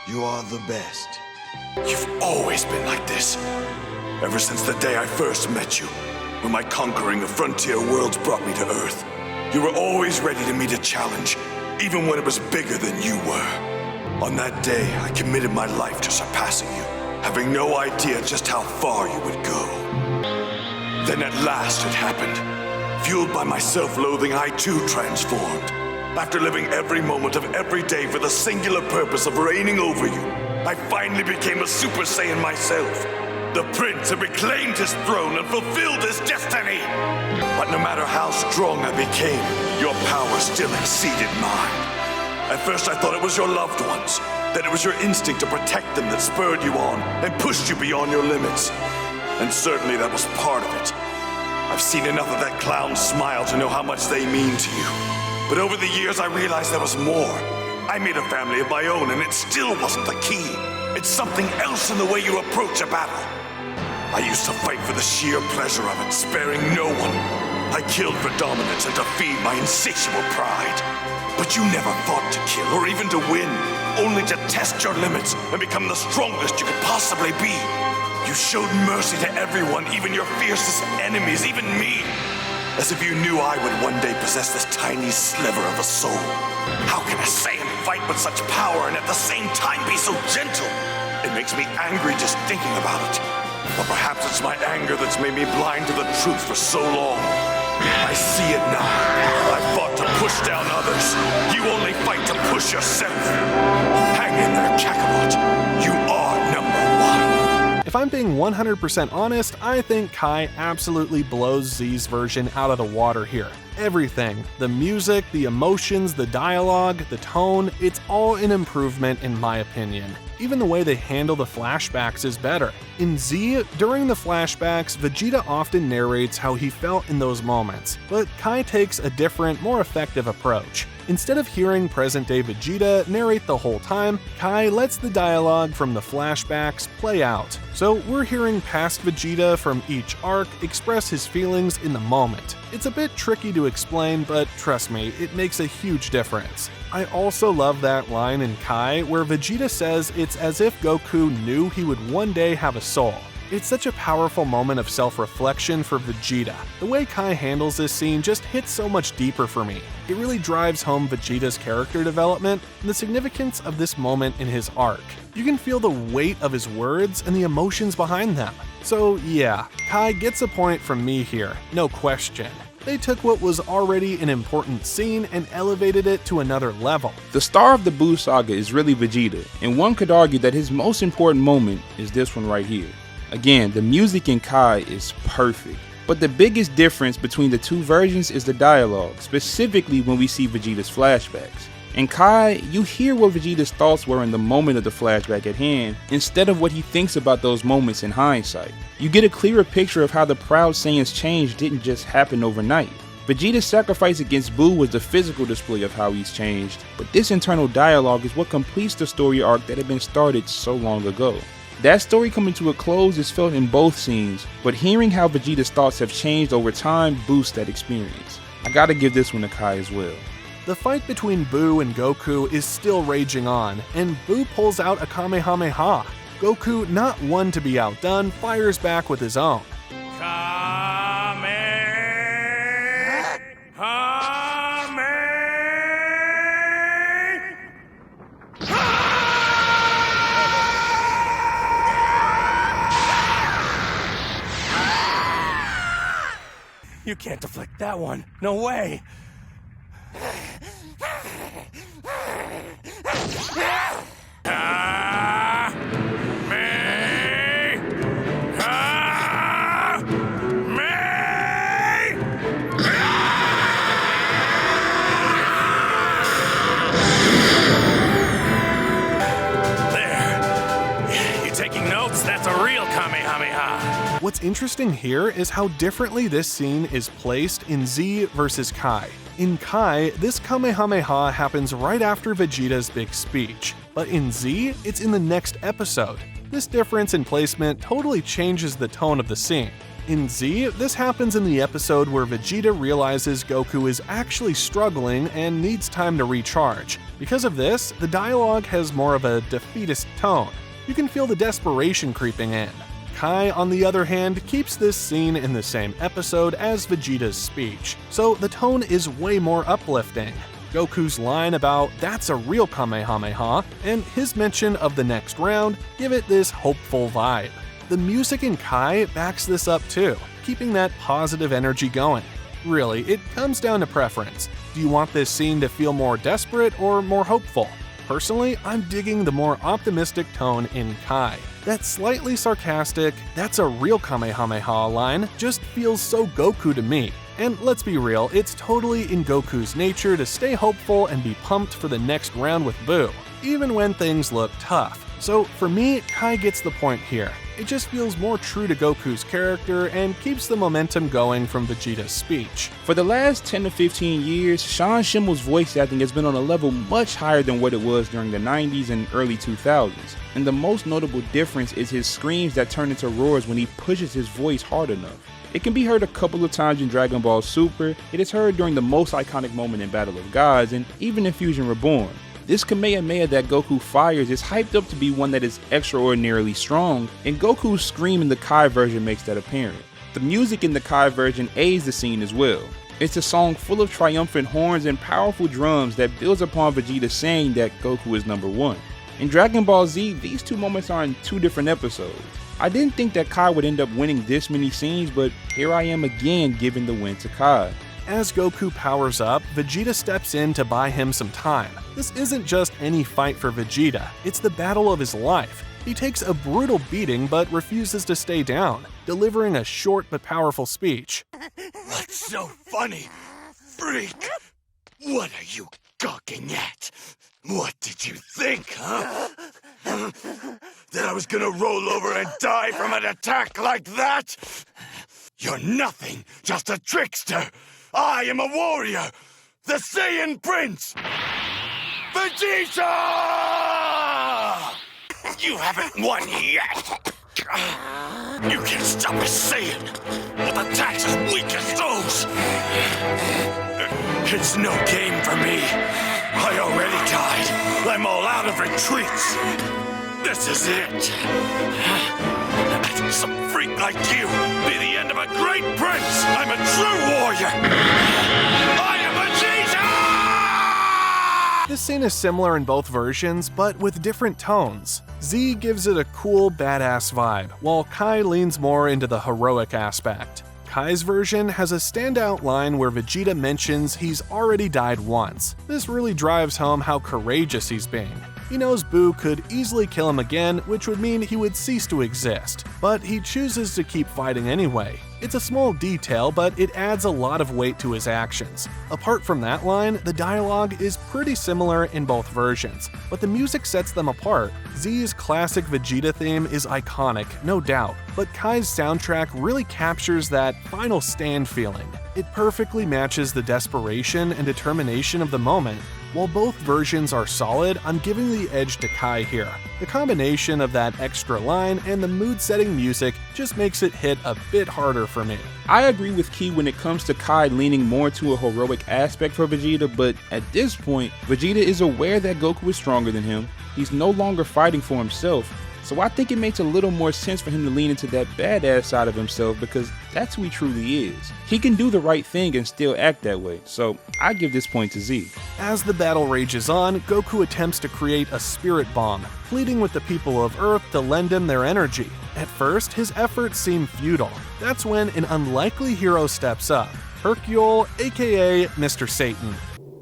You are the best. You've always been like this. Ever since the day I first met you, when my conquering of frontier worlds brought me to Earth. You were always ready to meet a challenge, even when it was bigger than you were. On that day, I committed my life to surpassing you, having no idea just how far you would go. Then at last it happened. Fueled by my self-loathing, I too transformed. After living every moment of every day for the singular purpose of reigning over you, I finally became a Super Saiyan myself. The prince had reclaimed his throne and fulfilled his destiny. But no matter how strong I became, your power still exceeded mine. At first I thought it was your loved ones, that it was your instinct to protect them that spurred you on and pushed you beyond your limits. And certainly that was part of it. I've seen enough of that clown's smile to know how much they mean to you. But over the years, I realized there was more. I made a family of my own, and it still wasn't the key. It's something else in the way you approach a battle. I used to fight for the sheer pleasure of it, sparing no one. I killed for dominance and to feed my insatiable pride. But you never fought to kill or even to win, only to test your limits and become the strongest you could possibly be. You showed mercy to everyone, even your fiercest enemies, even me. As if you knew I would one day possess this tiny sliver of a soul. How can a Saiyan fight with such power and at the same time be so gentle? It makes me angry just thinking about it. But perhaps it's my anger that's made me blind to the truth for so long. I see it now. I fought to push down others. You only fight to push yourself. Hang in there, Kakarot. You are number one. If I'm being 100% honest, I think Kai absolutely blows Z's version out of the water here. Everything, the music, the emotions, the dialogue, the tone, it's all an improvement in my opinion. Even the way they handle the flashbacks is better. In Z, during the flashbacks, Vegeta often narrates how he felt in those moments, but Kai takes a different, more effective approach. Instead of hearing present-day Vegeta narrate the whole time, Kai lets the dialogue from the flashbacks play out. So we're hearing past Vegeta from each arc express his feelings in the moment. It's a bit tricky to explain, but trust me, it makes a huge difference. I also love that line in Kai where Vegeta says it's as if Goku knew he would one day have a soul. It's such a powerful moment of self-reflection for Vegeta. The way Kai handles this scene just hits so much deeper for me. It really drives home Vegeta's character development and the significance of this moment in his arc. You can feel the weight of his words and the emotions behind them. So yeah, Kai gets a point from me here, no question. They took what was already an important scene and elevated it to another level. The star of the Buu Saga is really Vegeta, and one could argue that his most important moment is this one right here. Again, the music in Kai is perfect, but the biggest difference between the two versions is the dialogue, specifically when we see Vegeta's flashbacks. In Kai, you hear what Vegeta's thoughts were in the moment of the flashback at hand, instead of what he thinks about those moments in hindsight. You get a clearer picture of how the proud Saiyan's change didn't just happen overnight. Vegeta's sacrifice against Buu was the physical display of how he's changed, but this internal dialogue is what completes the story arc that had been started so long ago. That story coming to a close is felt in both scenes, but hearing how Vegeta's thoughts have changed over time boosts that experience. I gotta give this one to Kai as well. The fight between Buu and Goku is still raging on, and Buu pulls out a Kamehameha. Goku, not one to be outdone, fires back with his own. You can't deflect that one. No way. What's interesting here is how differently this scene is placed in Z versus Kai. In Kai, this Kamehameha happens right after Vegeta's big speech, but in Z, it's in the next episode. This difference in placement totally changes the tone of the scene. In Z, this happens in the episode where Vegeta realizes Goku is actually struggling and needs time to recharge. Because of this, the dialogue has more of a defeatist tone. You can feel the desperation creeping in. Kai, on the other hand, keeps this scene in the same episode as Vegeta's speech, so the tone is way more uplifting. Goku's line about "that's a real Kamehameha" and his mention of the next round give it this hopeful vibe. The music in Kai backs this up too, keeping that positive energy going. Really, it comes down to preference. Do you want this scene to feel more desperate or more hopeful? Personally, I'm digging the more optimistic tone in Kai. That slightly sarcastic, "that's a real Kamehameha" line just feels so Goku to me. And let's be real, it's totally in Goku's nature to stay hopeful and be pumped for the next round with Buu, even when things look tough. So for me, Kai gets the point here. It just feels more true to Goku's character and keeps the momentum going from Vegeta's speech. For the last 10 to 15 years, Sean Schimmel's voice acting has been on a level much higher than what it was during the 90s and early 2000s. And the most notable difference is his screams that turn into roars when he pushes his voice hard enough. It can be heard a couple of times in Dragon Ball Super, it is heard during the most iconic moment in Battle of Gods, and even in Fusion Reborn. This Kamehameha that Goku fires is hyped up to be one that is extraordinarily strong, and Goku's scream in the Kai version makes that apparent. The music in the Kai version aids the scene as well. It's a song full of triumphant horns and powerful drums that builds upon Vegeta saying that Goku is number one. In Dragon Ball Z, these two moments are in two different episodes. I didn't think that Kai would end up winning this many scenes, but here I am again giving the win to Kai. As Goku powers up, Vegeta steps in to buy him some time. This isn't just any fight for Vegeta, it's the battle of his life. He takes a brutal beating but refuses to stay down, delivering a short but powerful speech. What's so funny? Freak! What are you gawking at? What did you think, huh? That I was gonna roll over and die from an attack like that? You're nothing, just a trickster! I am a warrior! The Saiyan Prince! Vegeta! You haven't won yet! You can't stop a Saiyan with attacks as weak as those! It's no game for me. I already died. I'm all out of retreats. This is it. Some freak like you be the end of a great prince. I'm a true warrior. I am Vegeta! This scene is similar in both versions, but with different tones. Z gives it a cool, badass vibe, while Kai leans more into the heroic aspect. Kai's version has a standout line where Vegeta mentions he's already died once. This really drives home how courageous he's being. He knows Buu could easily kill him again, which would mean he would cease to exist, but he chooses to keep fighting anyway. It's a small detail, but it adds a lot of weight to his actions. Apart from that line, the dialogue is pretty similar in both versions, but the music sets them apart. Z's classic Vegeta theme is iconic, no doubt, but Kai's soundtrack really captures that final stand feeling. It perfectly matches the desperation and determination of the moment. While both versions are solid, I'm giving the edge to Kai here. The combination of that extra line and the mood-setting music just makes it hit a bit harder for me. I agree with Key when it comes to Kai leaning more to a heroic aspect for Vegeta, but at this point, Vegeta is aware that Goku is stronger than him. He's no longer fighting for himself, so I think it makes a little more sense for him to lean into that badass side of himself because that's who he truly is. He can do the right thing and still act that way, so I give this point to Z. As the battle rages on, Goku attempts to create a spirit bomb, pleading with the people of Earth to lend him their energy. At first, his efforts seem futile. That's when an unlikely hero steps up, Hercule, aka Mr. Satan.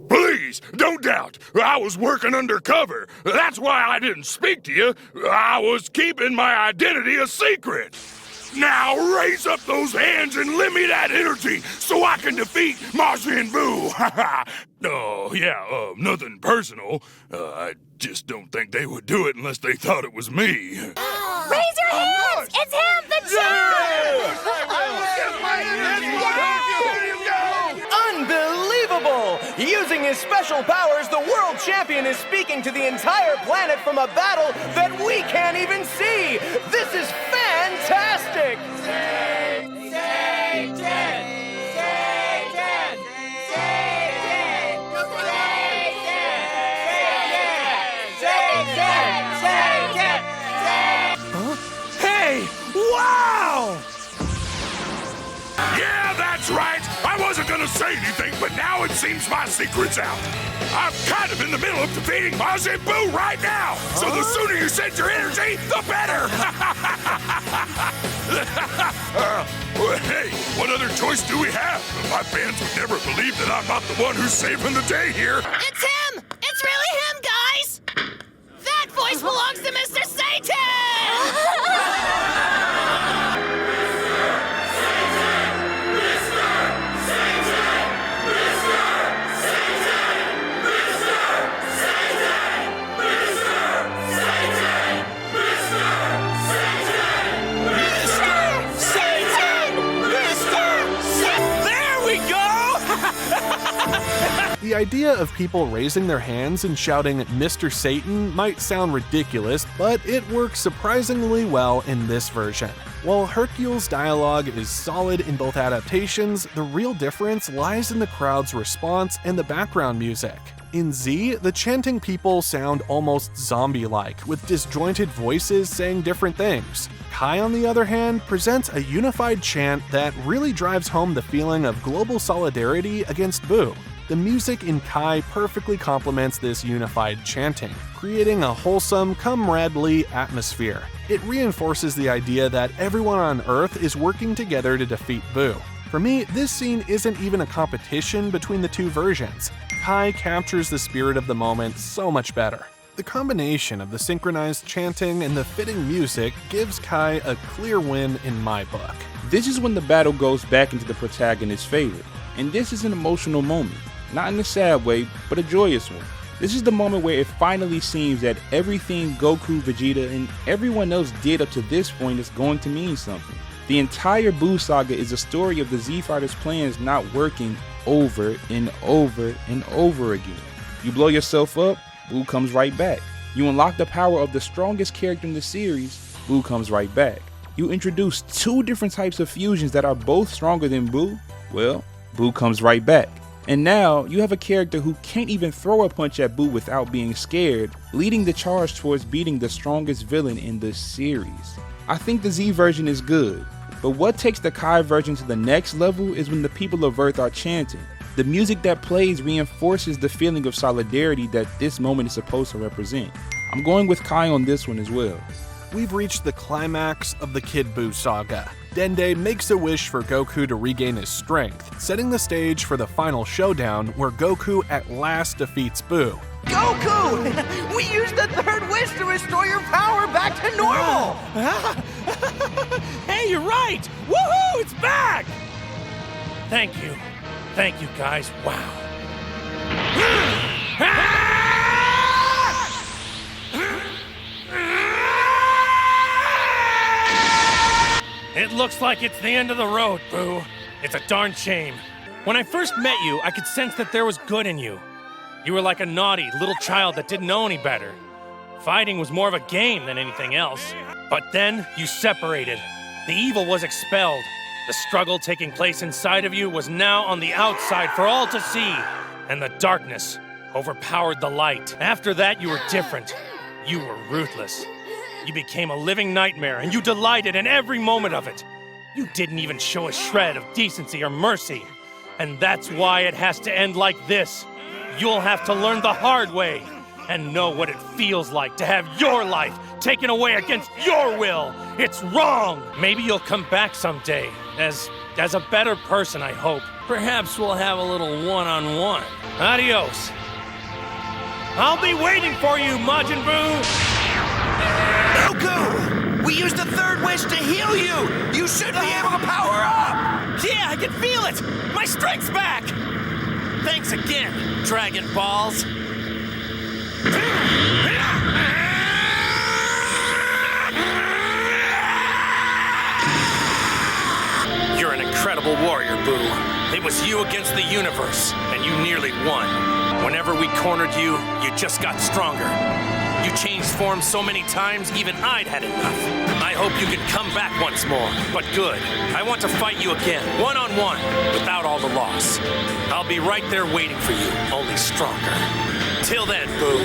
Please, don't doubt. I was working undercover. That's why I didn't speak to you. I was keeping my identity a secret. Now raise up those hands and lend me that energy so I can defeat Majin Buu. Oh, yeah, nothing personal. I just don't think they would do it unless they thought it was me. Raise your hands! It's him, the champ! Unbelievable! Using his special powers, the world champion is speaking to the entire planet from a battle that we can't even see! This is fantastic! Hey! Wow! Yeah, that's right! I wasn't gonna say anything, but now it seems my secret's out. I'm kind of in the middle of defeating Majin Buu right now! So the sooner you send your energy, the better! Hey, what other choice do we have? My fans would never believe that I'm not the one who's saving the day here. It's him! It's really him, guys! That voice belongs to Mr. Satan! The idea of people raising their hands and shouting Mr. Satan might sound ridiculous, but it works surprisingly well in this version. While Hercule's dialogue is solid in both adaptations, the real difference lies in the crowd's response and the background music. In Z, the chanting people sound almost zombie-like, with disjointed voices saying different things. Kai, on the other hand, presents a unified chant that really drives home the feeling of global solidarity against Buu. The music in Kai perfectly complements this unified chanting, creating a wholesome, comradely atmosphere. It reinforces the idea that everyone on Earth is working together to defeat Buu. For me, this scene isn't even a competition between the two versions. Kai captures the spirit of the moment so much better. The combination of the synchronized chanting and the fitting music gives Kai a clear win in my book. This is when the battle goes back into the protagonist's favor, and this is an emotional moment. Not in a sad way, but a joyous one. This is the moment where it finally seems that everything Goku, Vegeta, and everyone else did up to this point is going to mean something. The entire Buu Saga is a story of the Z-Fighters' plans not working over and over and over again. You blow yourself up, Buu comes right back. You unlock the power of the strongest character in the series, Buu comes right back. You introduce two different types of fusions that are both stronger than Buu, well, Buu comes right back. And now, you have a character who can't even throw a punch at Buu without being scared, leading the charge towards beating the strongest villain in the series. I think the Z version is good, but what takes the Kai version to the next level is when the people of Earth are chanting. The music that plays reinforces the feeling of solidarity that this moment is supposed to represent. I'm going with Kai on this one as well. We've reached the climax of the Kid Buu saga. Dende makes a wish for Goku to regain his strength, setting the stage for the final showdown where Goku at last defeats Buu. Goku! We used the third wish to restore your power back to normal! Hey, you're right! Woohoo! It's back! Thank you. Thank you, guys. Wow. It looks like it's the end of the road, Boo. It's a darn shame. When I first met you, I could sense that there was good in you. You were like a naughty little child that didn't know any better. Fighting was more of a game than anything else. But then you separated. The evil was expelled. The struggle taking place inside of you was now on the outside for all to see. And the darkness overpowered the light. After that, you were different. You were ruthless. You became a living nightmare, and you delighted in every moment of it. You didn't even show a shred of decency or mercy. And that's why it has to end like this. You'll have to learn the hard way and know what it feels like to have your life taken away against your will. It's wrong. Maybe you'll come back someday as a better person, I hope. Perhaps we'll have a little one-on-one. Adios. I'll be waiting for you, Majin Buu. Goku! We used the third wish to heal you! You should be able to power up! Yeah, I can feel it! My strength's back! Thanks again, Dragon Balls! You're an incredible warrior, Buu. It was you against the universe, and you nearly won. Whenever we cornered you, you just got stronger. You changed form so many times, even I'd had enough. I hope you can come back once more, but good. I want to fight you again, one-on-one, without all the loss. I'll be right there waiting for you, only stronger. Till then, Boo.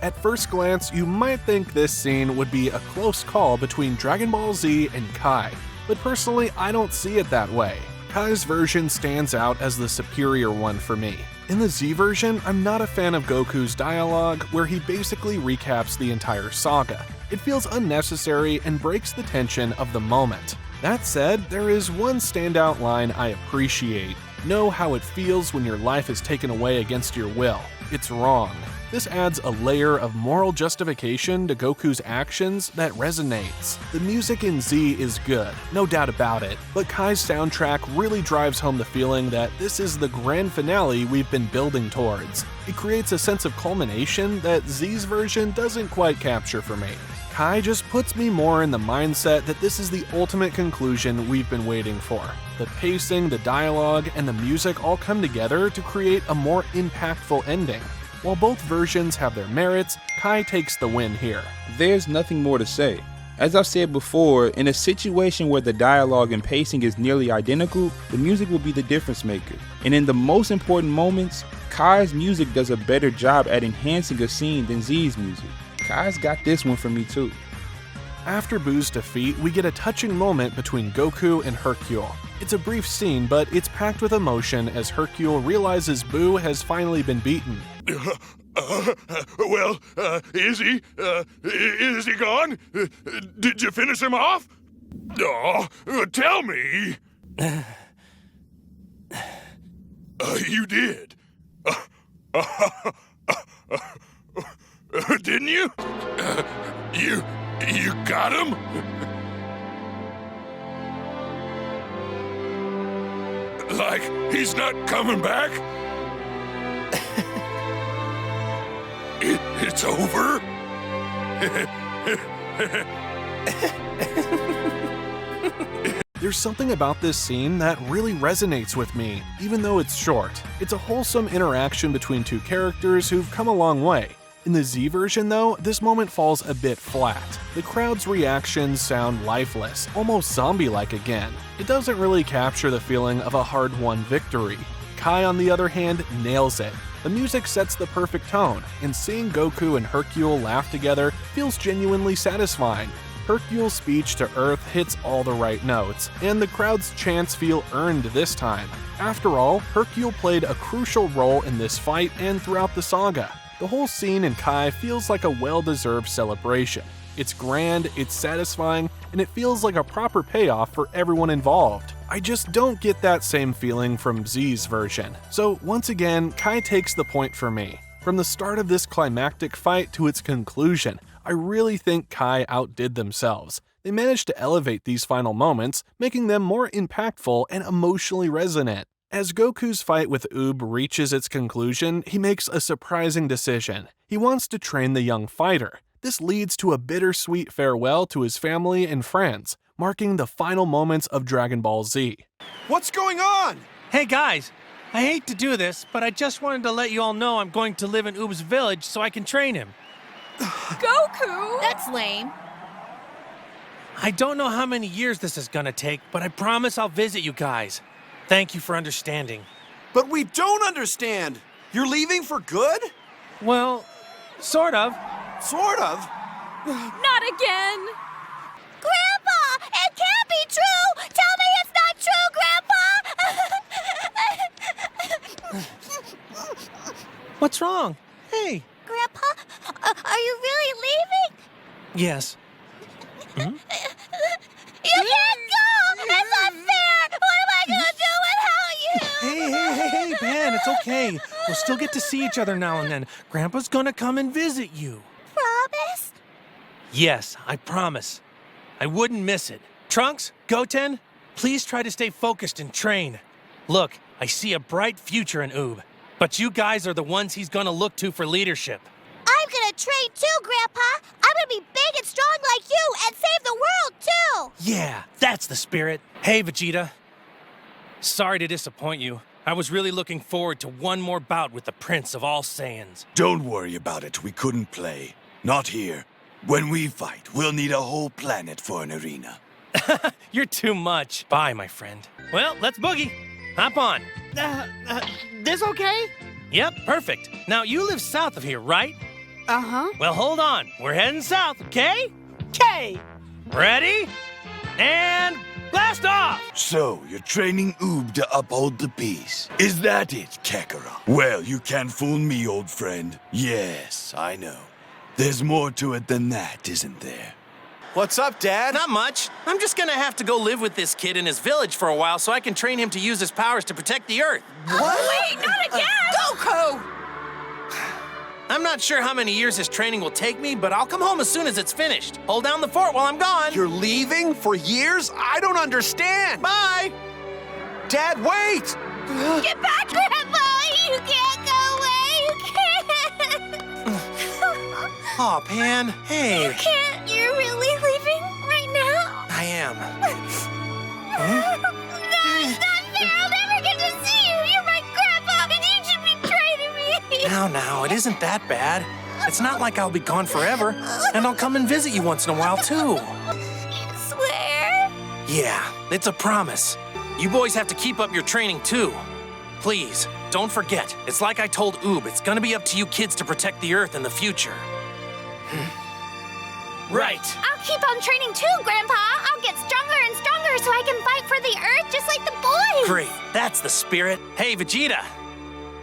At first glance, you might think this scene would be a close call between Dragon Ball Z and Kai, but personally, I don't see it that way. Kai's version stands out as the superior one for me. In the Z version, I'm not a fan of Goku's dialogue, where he basically recaps the entire saga. It feels unnecessary and breaks the tension of the moment. That said, there is one standout line I appreciate. Know how it feels when your life is taken away against your will. It's wrong. This adds a layer of moral justification to Goku's actions that resonates. The music in Z is good, no doubt about it, but Kai's soundtrack really drives home the feeling that this is the grand finale we've been building towards. It creates a sense of culmination that Z's version doesn't quite capture for me. Kai just puts me more in the mindset that this is the ultimate conclusion we've been waiting for. The pacing, the dialogue, and the music all come together to create a more impactful ending. While both versions have their merits, Kai takes the win here. There's nothing more to say. As I've said before, in a situation where the dialogue and pacing is nearly identical, the music will be the difference maker. And in the most important moments, Kai's music does a better job at enhancing a scene than Z's music. Kai's got this one for me too. After Buu's defeat, we get a touching moment between Goku and Hercule. It's a brief scene, but it's packed with emotion as Hercule realizes Buu has finally been beaten. Is he? Is he gone? Did you finish him off? Oh, tell me. You did. Didn't you? You got him? Like he's not coming back? It's over? There's something about this scene that really resonates with me, even though it's short. It's a wholesome interaction between two characters who've come a long way. In the Z version though, this moment falls a bit flat. The crowd's reactions sound lifeless, almost zombie-like again. It doesn't really capture the feeling of a hard-won victory. Kai, on the other hand, nails it. The music sets the perfect tone, and seeing Goku and Hercule laugh together feels genuinely satisfying. Hercule's speech to Earth hits all the right notes, and the crowd's chants feel earned this time. After all, Hercule played a crucial role in this fight and throughout the saga. The whole scene in Kai feels like a well-deserved celebration. It's grand, it's satisfying, and it feels like a proper payoff for everyone involved. I just don't get that same feeling from Z's version. So once again, Kai takes the point for me. From the start of this climactic fight to its conclusion, I really think Kai outdid themselves. They managed to elevate these final moments, making them more impactful and emotionally resonant. As Goku's fight with Oob reaches its conclusion, he makes a surprising decision. He wants to train the young fighter. This leads to a bittersweet farewell to his family and friends, marking the final moments of Dragon Ball Z. What's going on? Hey guys, I hate to do this, but I just wanted to let you all know I'm going to live in Oob's village so I can train him. Goku! That's lame. I don't know how many years this is gonna take, but I promise I'll visit you guys. Thank you for understanding. But we don't understand. You're leaving for good? Well, sort of. Sort of? Not again! Grandpa! It can't be true! Tell me it's not true, Grandpa! What's wrong? Hey. Grandpa, are you really leaving? Yes. You can't go! It's unfair! What am I gonna do without you? Hey, man, it's okay. We'll still get to see each other now and then. Grandpa's gonna come and visit you. Promise? Yes, I promise. I wouldn't miss it. Trunks, Goten, please try to stay focused and train. Look, I see a bright future in Oob, but you guys are the ones he's gonna look to for leadership. I'm gonna train too, Grandpa! I'm gonna be big and strong like you and save the world too! Yeah, that's the spirit. Hey, Vegeta. Sorry to disappoint you. I was really looking forward to one more bout with the Prince of all Saiyans. Don't worry about it, we couldn't play. Not here. When we fight, we'll need a whole planet for an arena. You're too much. Bye, my friend. Well, let's boogie. Hop on. This okay? Yep, perfect. Now, you live south of here, right? Uh-huh. Well, hold on. We're heading south, okay? Okay. Ready? And blast off! So, you're training Oob to uphold the peace. Is that it, Kakarot? Well, you can't fool me, old friend. Yes, I know. There's more to it than that, isn't there? What's up, Dad? Not much. I'm just gonna have to go live with this kid in his village for a while so I can train him to use his powers to protect the Earth. What? Wait, not again! Goku! I'm not sure how many years his training will take me, but I'll come home as soon as it's finished. Hold down the fort while I'm gone. You're leaving for years? I don't understand. Bye! Dad, wait! Get back, Grandpa! You can't go away! You can't! Aw, Pan. Hey. You can't! You're really leaving right now? I am. No, it's not fair! I'll never get to see you! You're my grandpa, and you should be training me! Now, it isn't that bad. It's not like I'll be gone forever, and I'll come and visit you once in a while, too. You swear? Yeah, it's a promise. You boys have to keep up your training, too. Please, don't forget. It's like I told Oob, it's gonna be up to you kids to protect the Earth in the future. Right. I'll keep on training too, Grandpa! I'll get stronger and stronger so I can fight for the Earth just like the boys! Great, that's the spirit. Hey, Vegeta.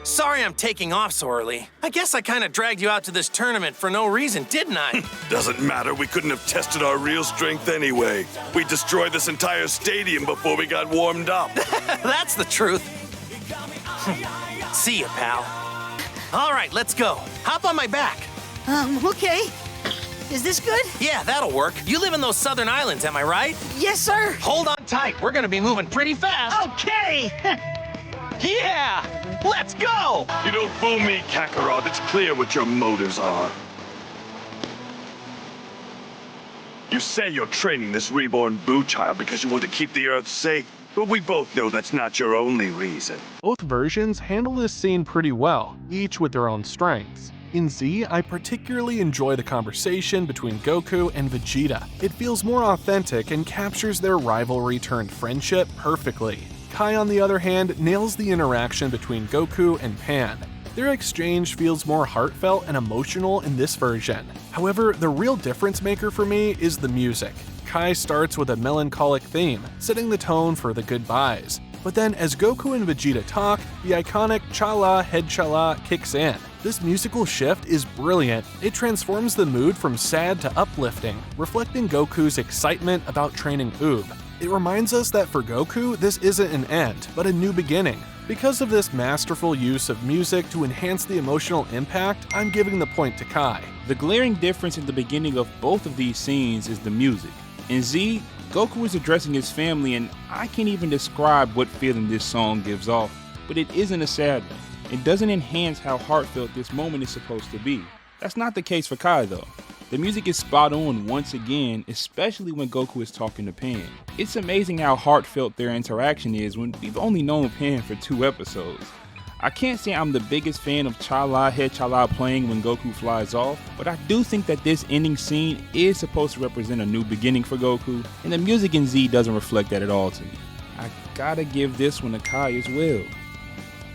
Sorry I'm taking off so early. I guess I kind of dragged you out to this tournament for no reason, didn't I? Doesn't matter, we couldn't have tested our real strength anyway. We destroyed this entire stadium before we got warmed up. That's the truth. See ya, pal. All right, let's go. Hop on my back. Okay. Is this good? Yeah, that'll work. You live in those southern islands, am I right? Yes, sir. Hold on tight. We're gonna be moving pretty fast. Okay. Yeah, let's go. You don't fool me, Kakarot. It's clear what your motives are. You say you're training this reborn Buu child because you want to keep the Earth safe, but we both know that's not your only reason. Both versions handle this scene pretty well, each with their own strengths. In Z, I particularly enjoy the conversation between Goku and Vegeta. It feels more authentic and captures their rivalry turned friendship perfectly. Kai, on the other hand, nails the interaction between Goku and Pan. Their exchange feels more heartfelt and emotional in this version. However, the real difference maker for me is the music. Kai starts with a melancholic theme, setting the tone for the goodbyes. But then as Goku and Vegeta talk, the iconic Chala Head Chala kicks in. This musical shift is brilliant. It transforms the mood from sad to uplifting, reflecting Goku's excitement about training Oob. It reminds us that for Goku, this isn't an end, but a new beginning. Because of this masterful use of music to enhance the emotional impact, I'm giving the point to Kai. The glaring difference in the beginning of both of these scenes is the music. In Z, Goku is addressing his family, and I can't even describe what feeling this song gives off, but it isn't a sad one. It doesn't enhance how heartfelt this moment is supposed to be. That's not the case for Kai though. The music is spot on once again, especially when Goku is talking to Pan. It's amazing how heartfelt their interaction is when we've only known Pan for 2 episodes. I can't say I'm the biggest fan of Chala Head Chala playing when Goku flies off, but I do think that this ending scene is supposed to represent a new beginning for Goku, and the music in Z doesn't reflect that at all to me. I gotta give this one to Kai as well.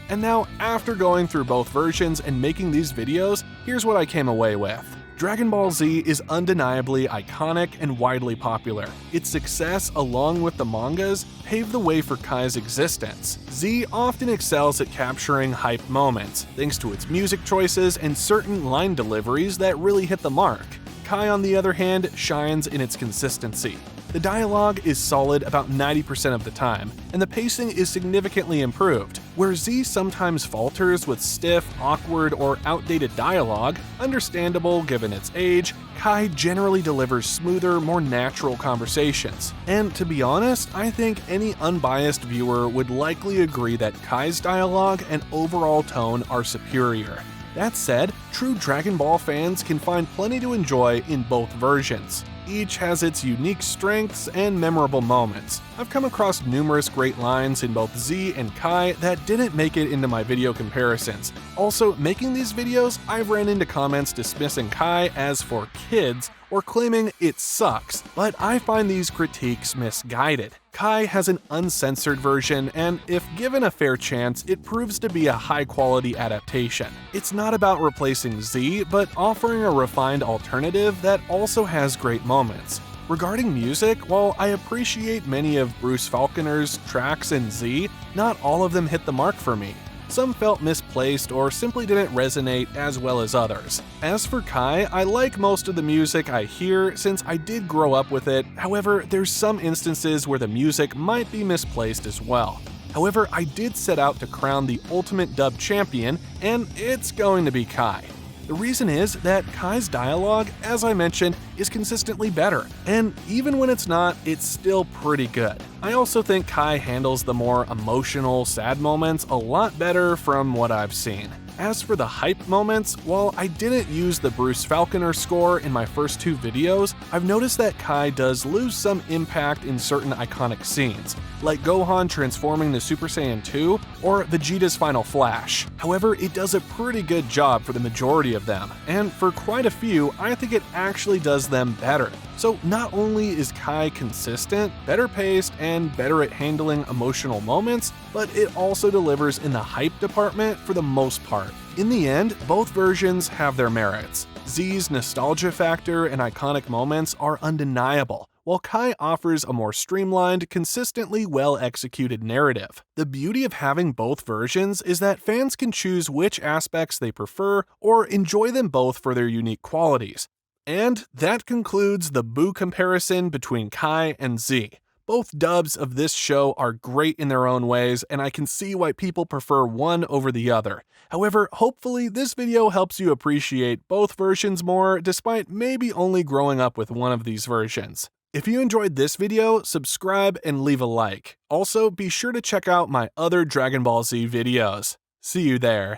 And now, after going through both versions and making these videos, here's what I came away with. Dragon Ball Z is undeniably iconic and widely popular. Its success, along with the mangas, paved the way for Kai's existence. Z often excels at capturing hype moments, thanks to its music choices and certain line deliveries that really hit the mark. Kai, on the other hand, shines in its consistency. The dialogue is solid about 90% of the time, and the pacing is significantly improved. Where Z sometimes falters with stiff, awkward, or outdated dialogue, understandable given its age, Kai generally delivers smoother, more natural conversations. And to be honest, I think any unbiased viewer would likely agree that Kai's dialogue and overall tone are superior. That said, true Dragon Ball fans can find plenty to enjoy in both versions. Each has its unique strengths and memorable moments. I've come across numerous great lines in both Z and Kai that didn't make it into my video comparisons. Also, making these videos, I've ran into comments dismissing Kai as for kids or claiming it sucks, but I find these critiques misguided. Kai has an uncensored version, and if given a fair chance, it proves to be a high-quality adaptation. It's not about replacing Z, but offering a refined alternative that also has great moments. Regarding music, while I appreciate many of Bruce Falconer's tracks in Z, not all of them hit the mark for me. Some felt misplaced or simply didn't resonate as well as others. As for Kai, I like most of the music I hear since I did grow up with it. However, there's some instances where the music might be misplaced as well. However, I did set out to crown the ultimate dub champion, and it's going to be Kai. The reason is that Kai's dialogue, as I mentioned, is consistently better, and even when it's not, it's still pretty good. I also think Kai handles the more emotional, sad moments a lot better from what I've seen. As for the hype moments, while I didn't use the Bruce Falconer score in my first 2 videos, I've noticed that Kai does lose some impact in certain iconic scenes, like Gohan transforming to Super Saiyan 2 or Vegeta's final flash. However, it does a pretty good job for the majority of them, and for quite a few, I think it actually does them better. So not only is Kai consistent, better paced, and better at handling emotional moments, but it also delivers in the hype department for the most part. In the end, both versions have their merits. Z's nostalgia factor and iconic moments are undeniable, while Kai offers a more streamlined, consistently well-executed narrative. The beauty of having both versions is that fans can choose which aspects they prefer or enjoy them both for their unique qualities. And that concludes the Buu comparison between Kai and Z. Both dubs of this show are great in their own ways, and I can see why people prefer one over the other. However, hopefully this video helps you appreciate both versions more, despite maybe only growing up with one of these versions. If you enjoyed this video, subscribe and leave a like. Also, be sure to check out my other Dragon Ball Z videos. See you there.